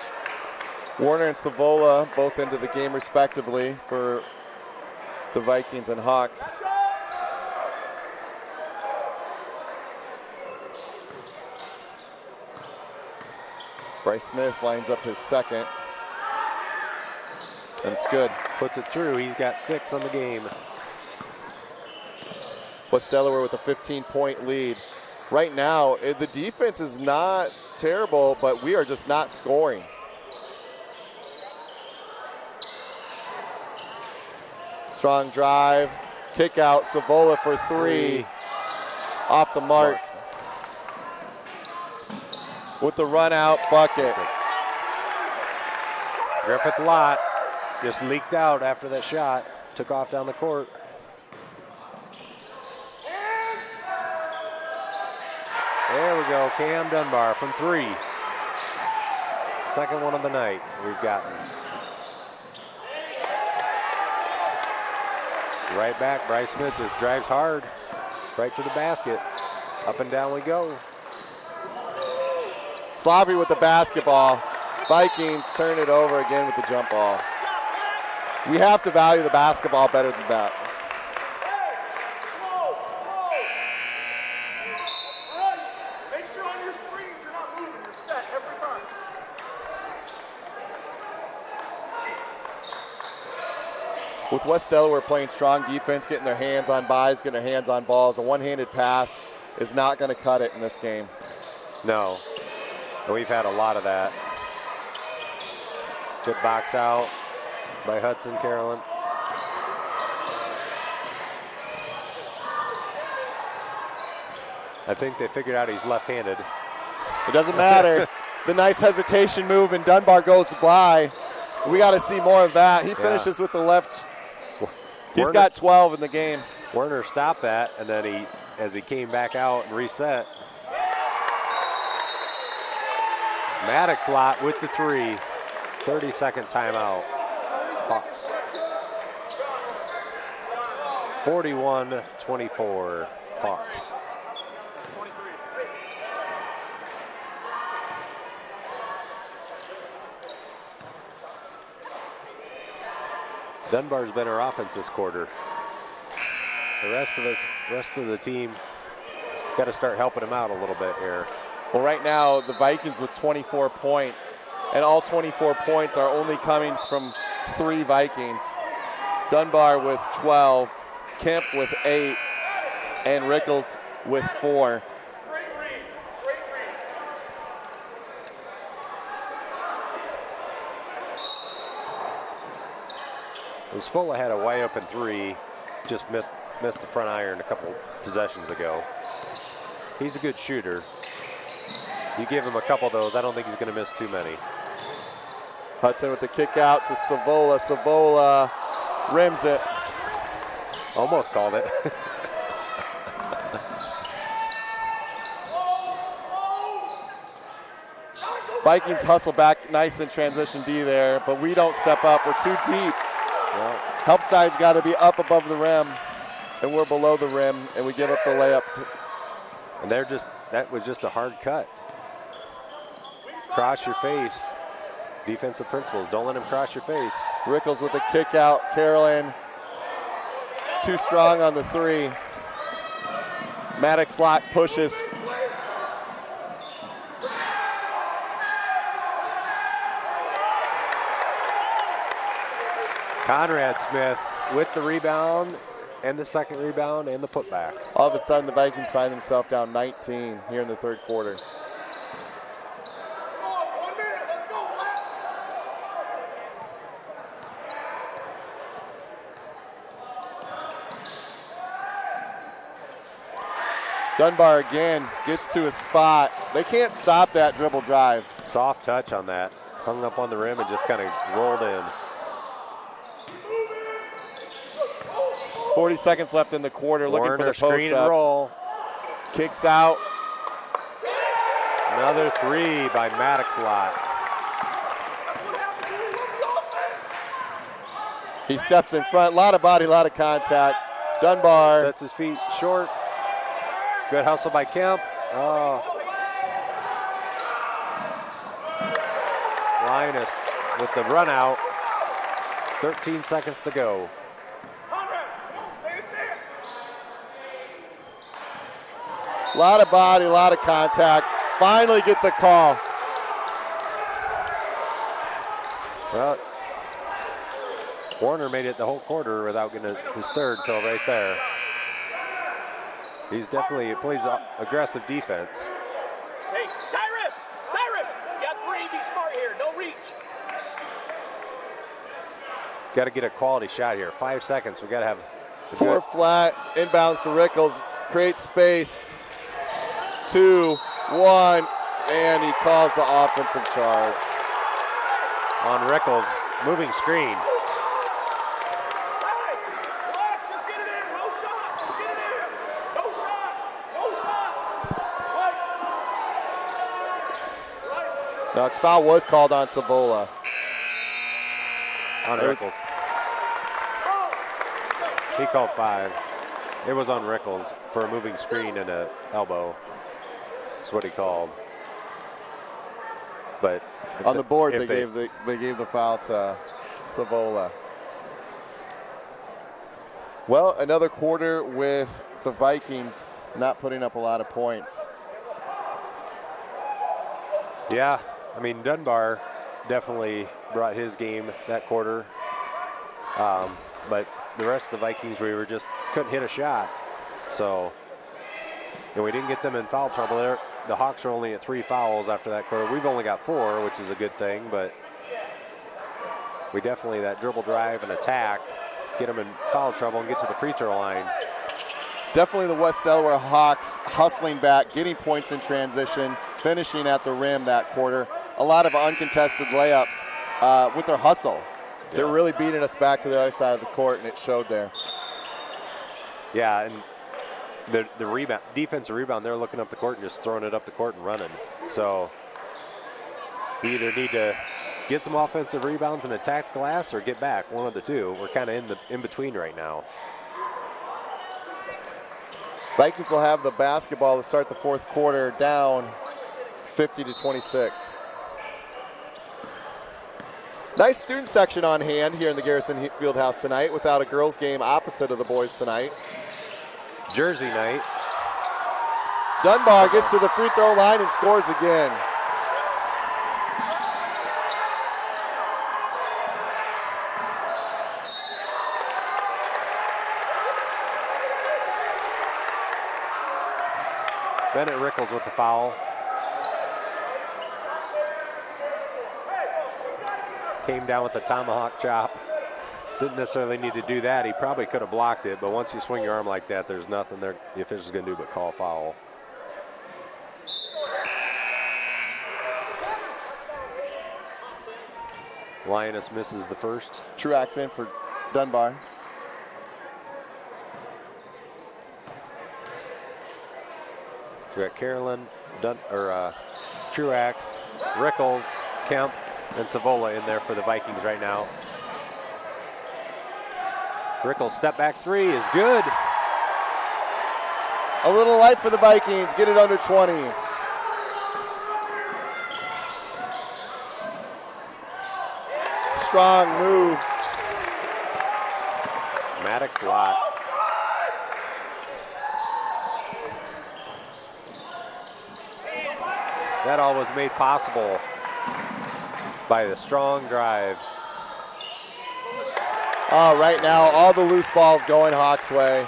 Warner and Savola both into the game respectively for the Vikings and Hawks. Bryce Smith lines up his second, and it's good. Puts it through. He's got 6 on the game. West Delaware with a 15-point lead. Right now, the defense is not terrible, but we are just not scoring. Strong drive, kick out, Savola for 3. Off the mark. With the run out bucket. Griffith Lott just leaked out after that shot. Took off down the court. There we go, Cam Dunbar from 3. Second one of the night we've gotten. Right back, Bryce Smith just drives hard, right to the basket. Up and down we go. Sloppy with the basketball. Vikings turn it over again with the jump ball. We have to value the basketball better than that. Make sure on your screens you're not moving. You're set every time. With West Delaware playing strong defense, getting their hands on buys, getting their hands on balls, a one-handed pass is not going to cut it in this game. No, and we've had a lot of that. Good box out by Hudson Carolyn. I think they figured out he's left-handed. It doesn't matter. The nice hesitation move, and Dunbar goes by. We got to see more of that. He finishes with the left. He's got 12 in the game. Werner stopped that, and then as he came back out and reset. Maddox Lott with the 3. 30-second timeout. Hawks. 41-24 Hawks. Dunbar's been our offense this quarter. The rest of the team, got to start helping him out a little bit here. Well, right now, the Vikings with 24 points, and all 24 points are only coming from 3 Vikings. Dunbar with 12, Kemp with 8, and Rickles with 4. Savola had a way open 3, just missed the front iron a couple possessions ago. He's a good shooter. You give him a couple of those, I don't think he's going to miss too many. Hudson with the kick out to Savola. Savola rims it. Almost called it. Vikings hustle back nice in transition D there, but we don't step up. We're too deep. Well, Help side's got to be up above the rim, and we're below the rim, and we give up the layup. and that was just a hard cut. Cross your face. Defensive principles, don't let him cross your face. Rickles with the kick out. Carolyn too strong on the 3. Maddox Lott pushes. Conrad Smith with the rebound and the second rebound and the putback. All of a sudden, the Vikings find themselves down 19 here in the third quarter. Dunbar again gets to a spot. They can't stop that dribble drive. Soft touch on that. Hung up on the rim and just kind of rolled in. 40 seconds left in the quarter. Warner, looking for the screen post and up. roll. Kicks out. Another 3 by Maddox Lott. He steps in front. A lot of body, a lot of contact. Dunbar. Sets his feet short. Good hustle by Kemp. Oh. Linus with the run out. 13 seconds to go. A lot of body, a lot of contact. Finally get the call. Well, Warner made it the whole quarter without getting his third till right there. He's definitely plays aggressive defense. Hey, Tyrus! You got 3, be smart here, no reach. Got to get a quality shot here. 5 seconds, we got to have. 4 flat, inbounds to Rickles, creates space. 2, 1, and he calls the offensive charge. On Rickles, moving screen. Now, the foul was called on Savola. On Rickles. He called 5. It was on Rickles for a moving screen and an elbow. That's what he called. But on the board, they gave the foul to Savola. Well, another quarter with the Vikings not putting up a lot of points. Yeah, I mean, Dunbar definitely brought his game that quarter. But the rest of the Vikings, we just couldn't hit a shot. So, and we didn't get them in foul trouble there. The Hawks are only at 3 fouls after that quarter. We've only got 4, which is a good thing, but we definitely, that dribble drive and attack, get them in foul trouble and get to the free throw line. Definitely the West Delaware Hawks hustling back, getting points in transition, finishing at the rim that quarter. A lot of uncontested layups with their hustle. They're really beating us back to the other side of the court, and it showed there. Yeah, and the rebound, defensive rebound, they're looking up the court and just throwing it up the court and running. So we either need to get some offensive rebounds and attack the glass or get back, one of the two. We're kind of in between right now. Vikings will have the basketball to start the fourth quarter down 50-26. Nice student section on hand here in the Garrison Fieldhouse tonight without a girls game opposite of the boys tonight. Jersey night. Dunbar gets to the free throw line and scores again. Bennett Rickles with the foul. Came down with the tomahawk chop. Didn't necessarily need to do that. He probably could have blocked it, but once you swing your arm like that, there's nothing there the official's going to do but call foul. Lioness misses the first. Truax in for Dunbar. We got Carolyn, Truax, Rickles, Kemp, and Savola in there for the Vikings right now. Rickles step back 3 is good. A little light for the Vikings, get it under 20. Strong move. Maddox Lott. that all was made possible by the strong drive. Oh, right now, all the loose balls going Hawks' way.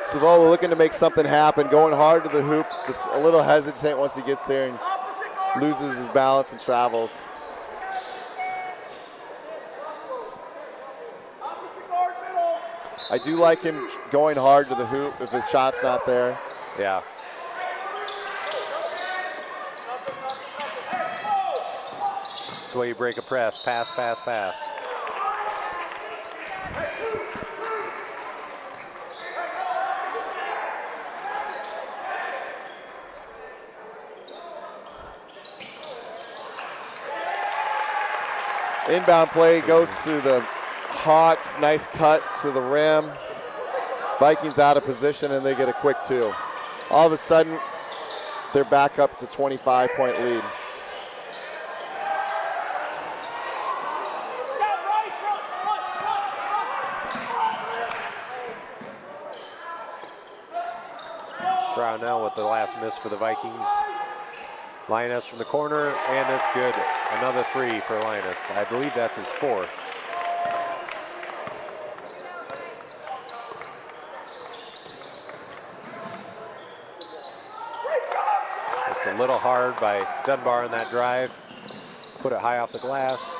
Savola looking to make something happen, going hard to the hoop, just a little hesitant once he gets there and loses his balance and travels. I do like him going hard to the hoop if his shot's not there. Yeah. That's the way you break a press. Pass, pass, pass. Inbound play goes to the Hawks. Nice cut to the rim. Vikings out of position, and they get a quick 2. All of a sudden, they're back up to 25-point lead. Brownell with the last miss for the Vikings. Linus from the corner, and it's good. Another 3 for Linus. I believe that's his 4th. It's a little hard by Dunbar on that drive. Put it high off the glass.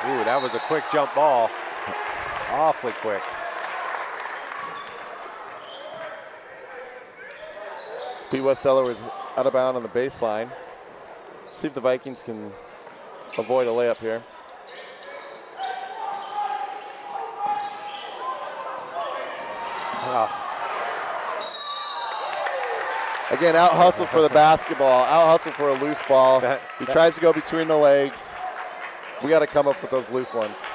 Ooh, that was a quick jump ball. Awfully quick. Pete West Delaware is out of bounds on the baseline. See if the Vikings can avoid a layup here. Oh. Again, out hustle for the basketball, out hustle for a loose ball. He tries to go between the legs. We got to come up with those loose ones.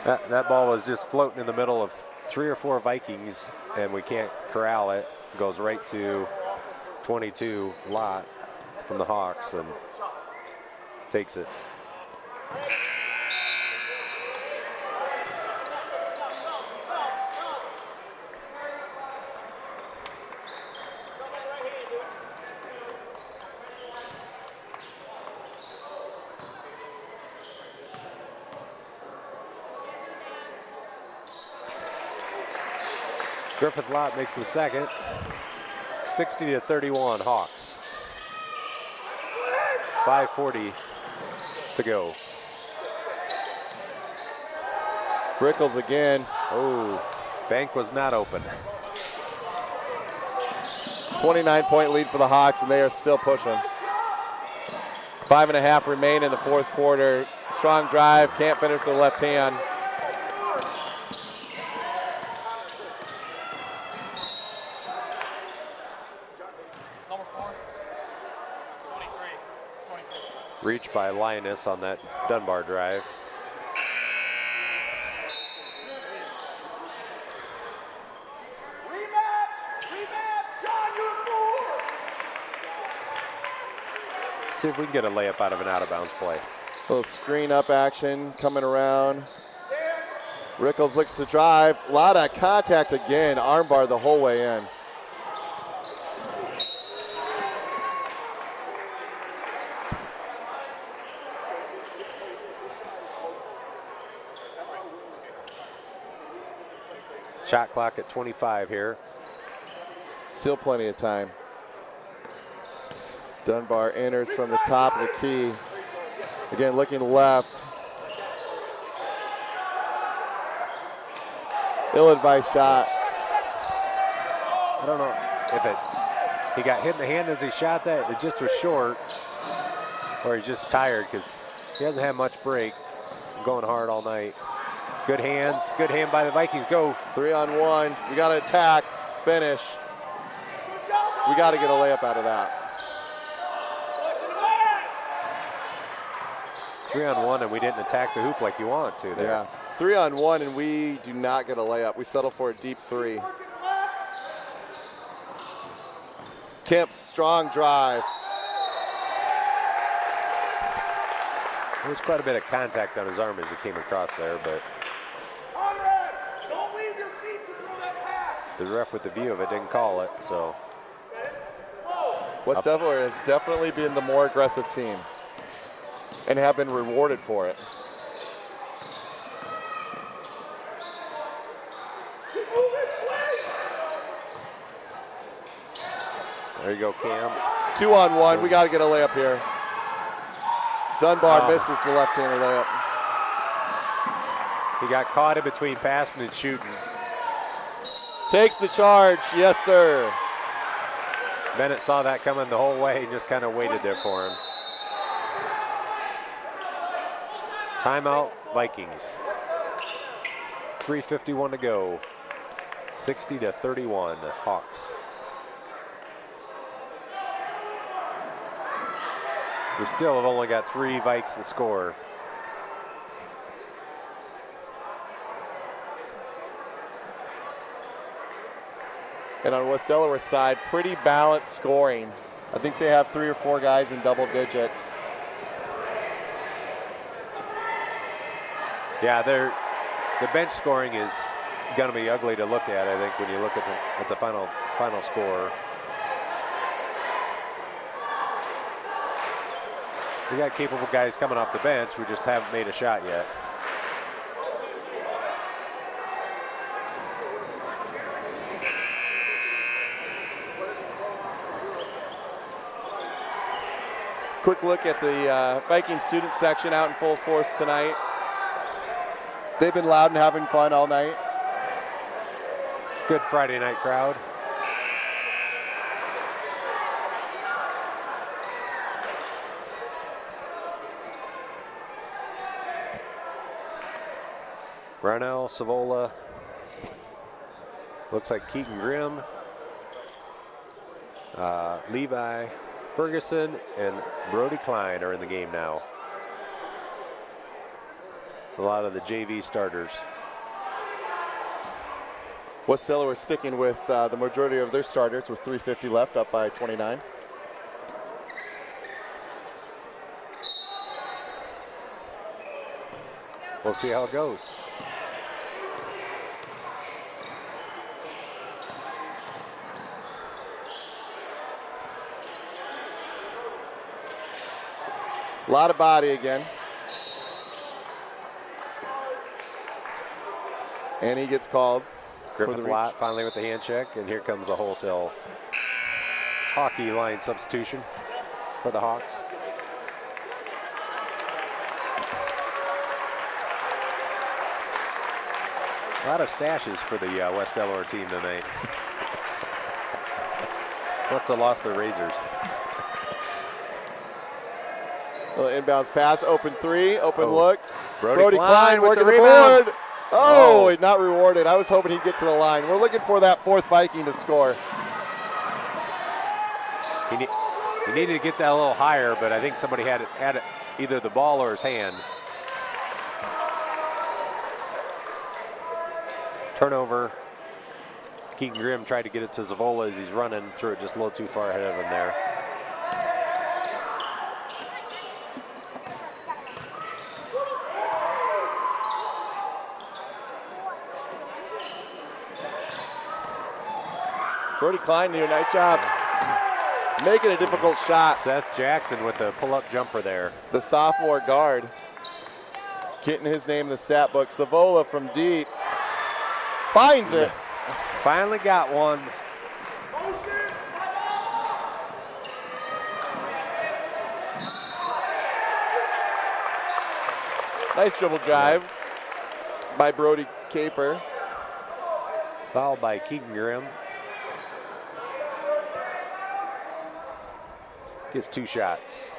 That ball was just floating in the middle of 3 or 4 Vikings, and we can't corral it. Goes right to 22 Lot from the Hawks and takes it. Griffith Lott makes the second. 60-31 Hawks. 5:40 to go. Brickles again. Oh, bank was not open. 29-point lead for the Hawks, and they are still pushing. 5.5 remain in the 4th quarter. Strong drive, can't finish with the left hand. Reach by Linus on that Dunbar drive. See if we can get a layup out of an out-of-bounds play. Little screen up action coming around. Rickles looks to drive. A lot of contact again. Armbar the whole way in. Shot clock at 25 here. Still plenty of time. Dunbar enters from the top of the key. Again, looking left. Ill-advised shot. I don't know if he got hit in the hand as he shot that. It just was short, or he's just tired because he hasn't had much break. Going hard all night. Good hands, good hand by the Vikings. Go. 3-on-1. We got to attack, finish. We got to get a layup out of that. 3-on-1, and we didn't attack the hoop like you want to there. Yeah. 3-on-1, and we do not get a layup. We settle for a deep 3. Kemp's strong drive. There was quite a bit of contact on his arm as he came across there, but Conrad, don't leave your feet to throw that pass. the ref with the view of it didn't call it, so. West Delaware has definitely been the more aggressive team and have been rewarded for it. There you go, Cam. 2-on-1, we got to get a layup here. Dunbar misses the left-handed layup. He got caught in between passing and shooting. Takes the charge, yes sir. Bennett saw that coming the whole way and just kind of waited there for him. Timeout, Vikings. 3:51 to go. 60-31, Hawks. We still have only got 3 Vikes to score. And on West Delaware's side, pretty balanced scoring. I think they have 3 or 4 guys in double digits. Yeah, the bench scoring is going to be ugly to look at, I think, when you look at the final score. We got capable guys coming off the bench. We just haven't made a shot yet. Quick look at the Viking student section out in full force tonight. They've been loud and having fun all night. Good Friday night crowd. Brownell, Savola. Looks like Keaton Grimm, Levi, Ferguson, and Brody Klein are in the game now. It's a lot of the JV starters. West Delaware sticking with the majority of their starters with 3:50 left, up by 29. We'll see how it goes. A lot of body again. And he gets called. Griffith Lott finally with the hand check, and here comes a wholesale hockey line substitution for the Hawks. A lot of stashes for the West Delaware team tonight. Must have lost their razors. Little inbounds pass, open 3, open look. Brody Klein with working the the rebound. board. Oh, not rewarded. I was hoping he'd get to the line. We're looking for that 4th Viking to score. He needed to get that a little higher, but I think somebody had it either the ball or his hand. Turnover. Keaton Grimm tried to get it to Zavola as he's running, threw it just a little too far ahead of him there. Brody Klein here, nice job. Making a difficult shot. Seth Jackson with the pull-up jumper there. The sophomore guard. Getting his name in the stat book. Savola from deep. Finds it. Finally got one. Nice dribble drive by Brody Kafer. Fouled by Keaton Grimm. Gets 2 shots.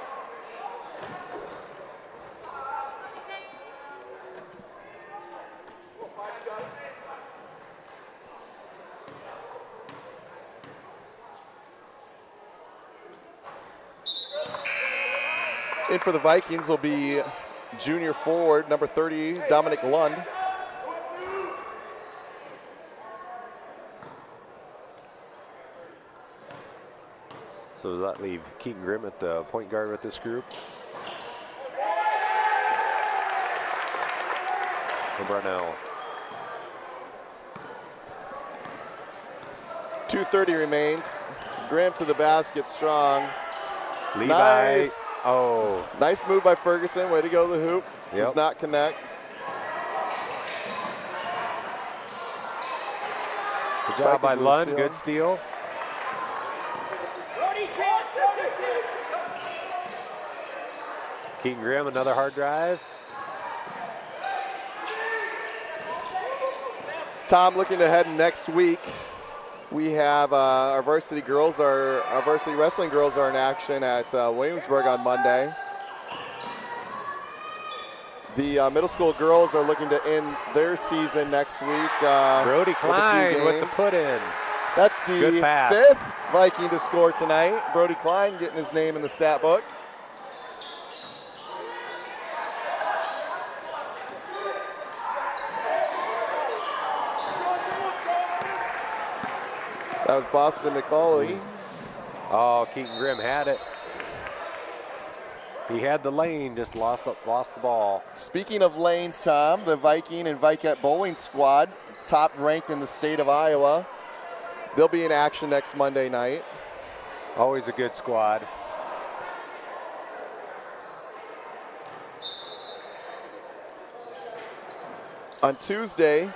In for the Vikings will be junior forward, number 30, Dominic Lund. So does that leave Keaton Grimm at the point guard with this group? And Brownell. 2:30 remains. Grimm to the basket, strong. Levi. Nice. Oh. Nice move by Ferguson. Way to go to the hoop. Does Yep. not connect. Good job by Vikings with a Lund. steal. Good steal. Keaton Grimm, another hard drive. Tom, looking ahead next week, we have our varsity girls, our varsity wrestling girls are in action at Williamsburg on Monday. The middle school girls are looking to end their season next week. Brody Klein with the put in. That's the Good pass. 5th Viking to score tonight. Brody Klein getting his name in the stat book. That was Boston McCauley. Oh, Keaton Grimm had it. He had the lane, just lost the ball. Speaking of lanes, Tom, the Viking and Vikette bowling squad, top ranked in the state of Iowa. They'll be in action next Monday night. Always a good squad. On Tuesday,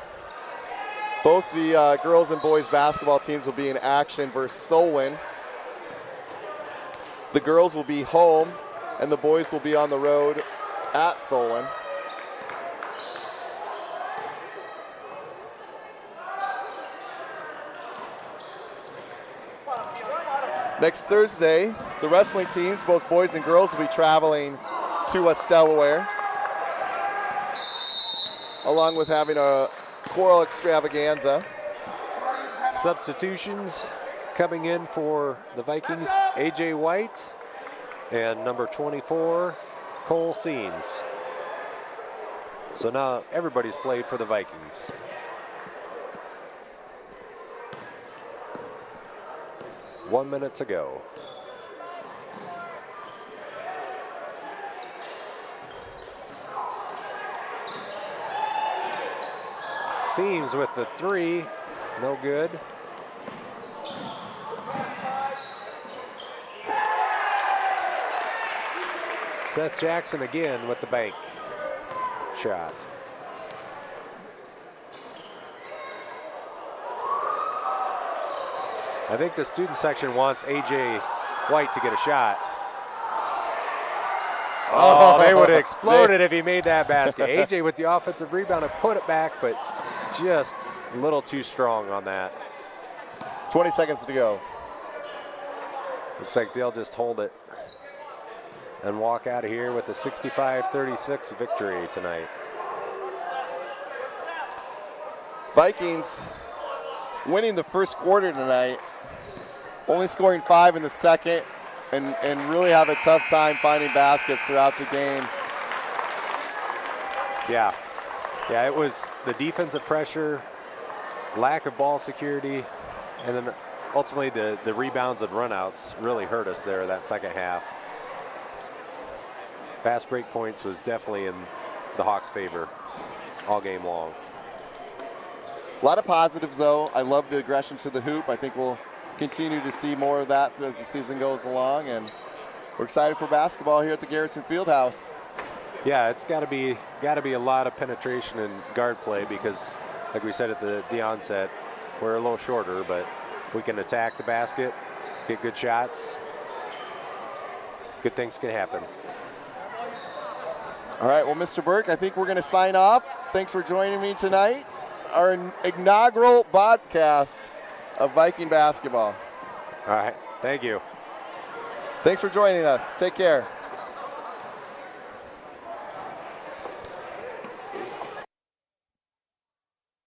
both the girls and boys basketball teams will be in action versus Solon. The girls will be home, and the boys will be on the road at Solon. Next Thursday, the wrestling teams, both boys and girls, will be traveling to Delaware, along with having a choral extravaganza. Substitutions coming in for the Vikings, A.J. White and number 24, Cole Seams. So now everybody's played for the Vikings. One minute to go. Seams with the 3, no good. Seth Jackson again with the bank shot. I think the student section wants A.J. White to get a shot. Oh, they would have exploded if he made that basket. A.J. with the offensive rebound and put it back, but just a little too strong on that. 20 seconds to go. Looks like they'll just hold it and walk out of here with a 65-36 victory tonight. Vikings winning the first quarter tonight, only scoring 5 in the second, and really have a tough time finding baskets throughout the game. Yeah, it was the defensive pressure, lack of ball security, and then ultimately the rebounds and runouts really hurt us there that second half. Fast break points was definitely in the Hawks' favor all game long. A lot of positives, though. I love the aggression to the hoop. I think we'll continue to see more of that as the season goes along, and we're excited for basketball here at the Garrison Fieldhouse. Yeah, it's got to be a lot of penetration and guard play because, like we said at the onset, we're a little shorter, but we can attack the basket, get good shots. Good things can happen. All right, well, Mr. Burke, I think we're going to sign off. Thanks for joining me tonight. Our inaugural podcast of Viking basketball. All right, thank you. Thanks for joining us. Take care.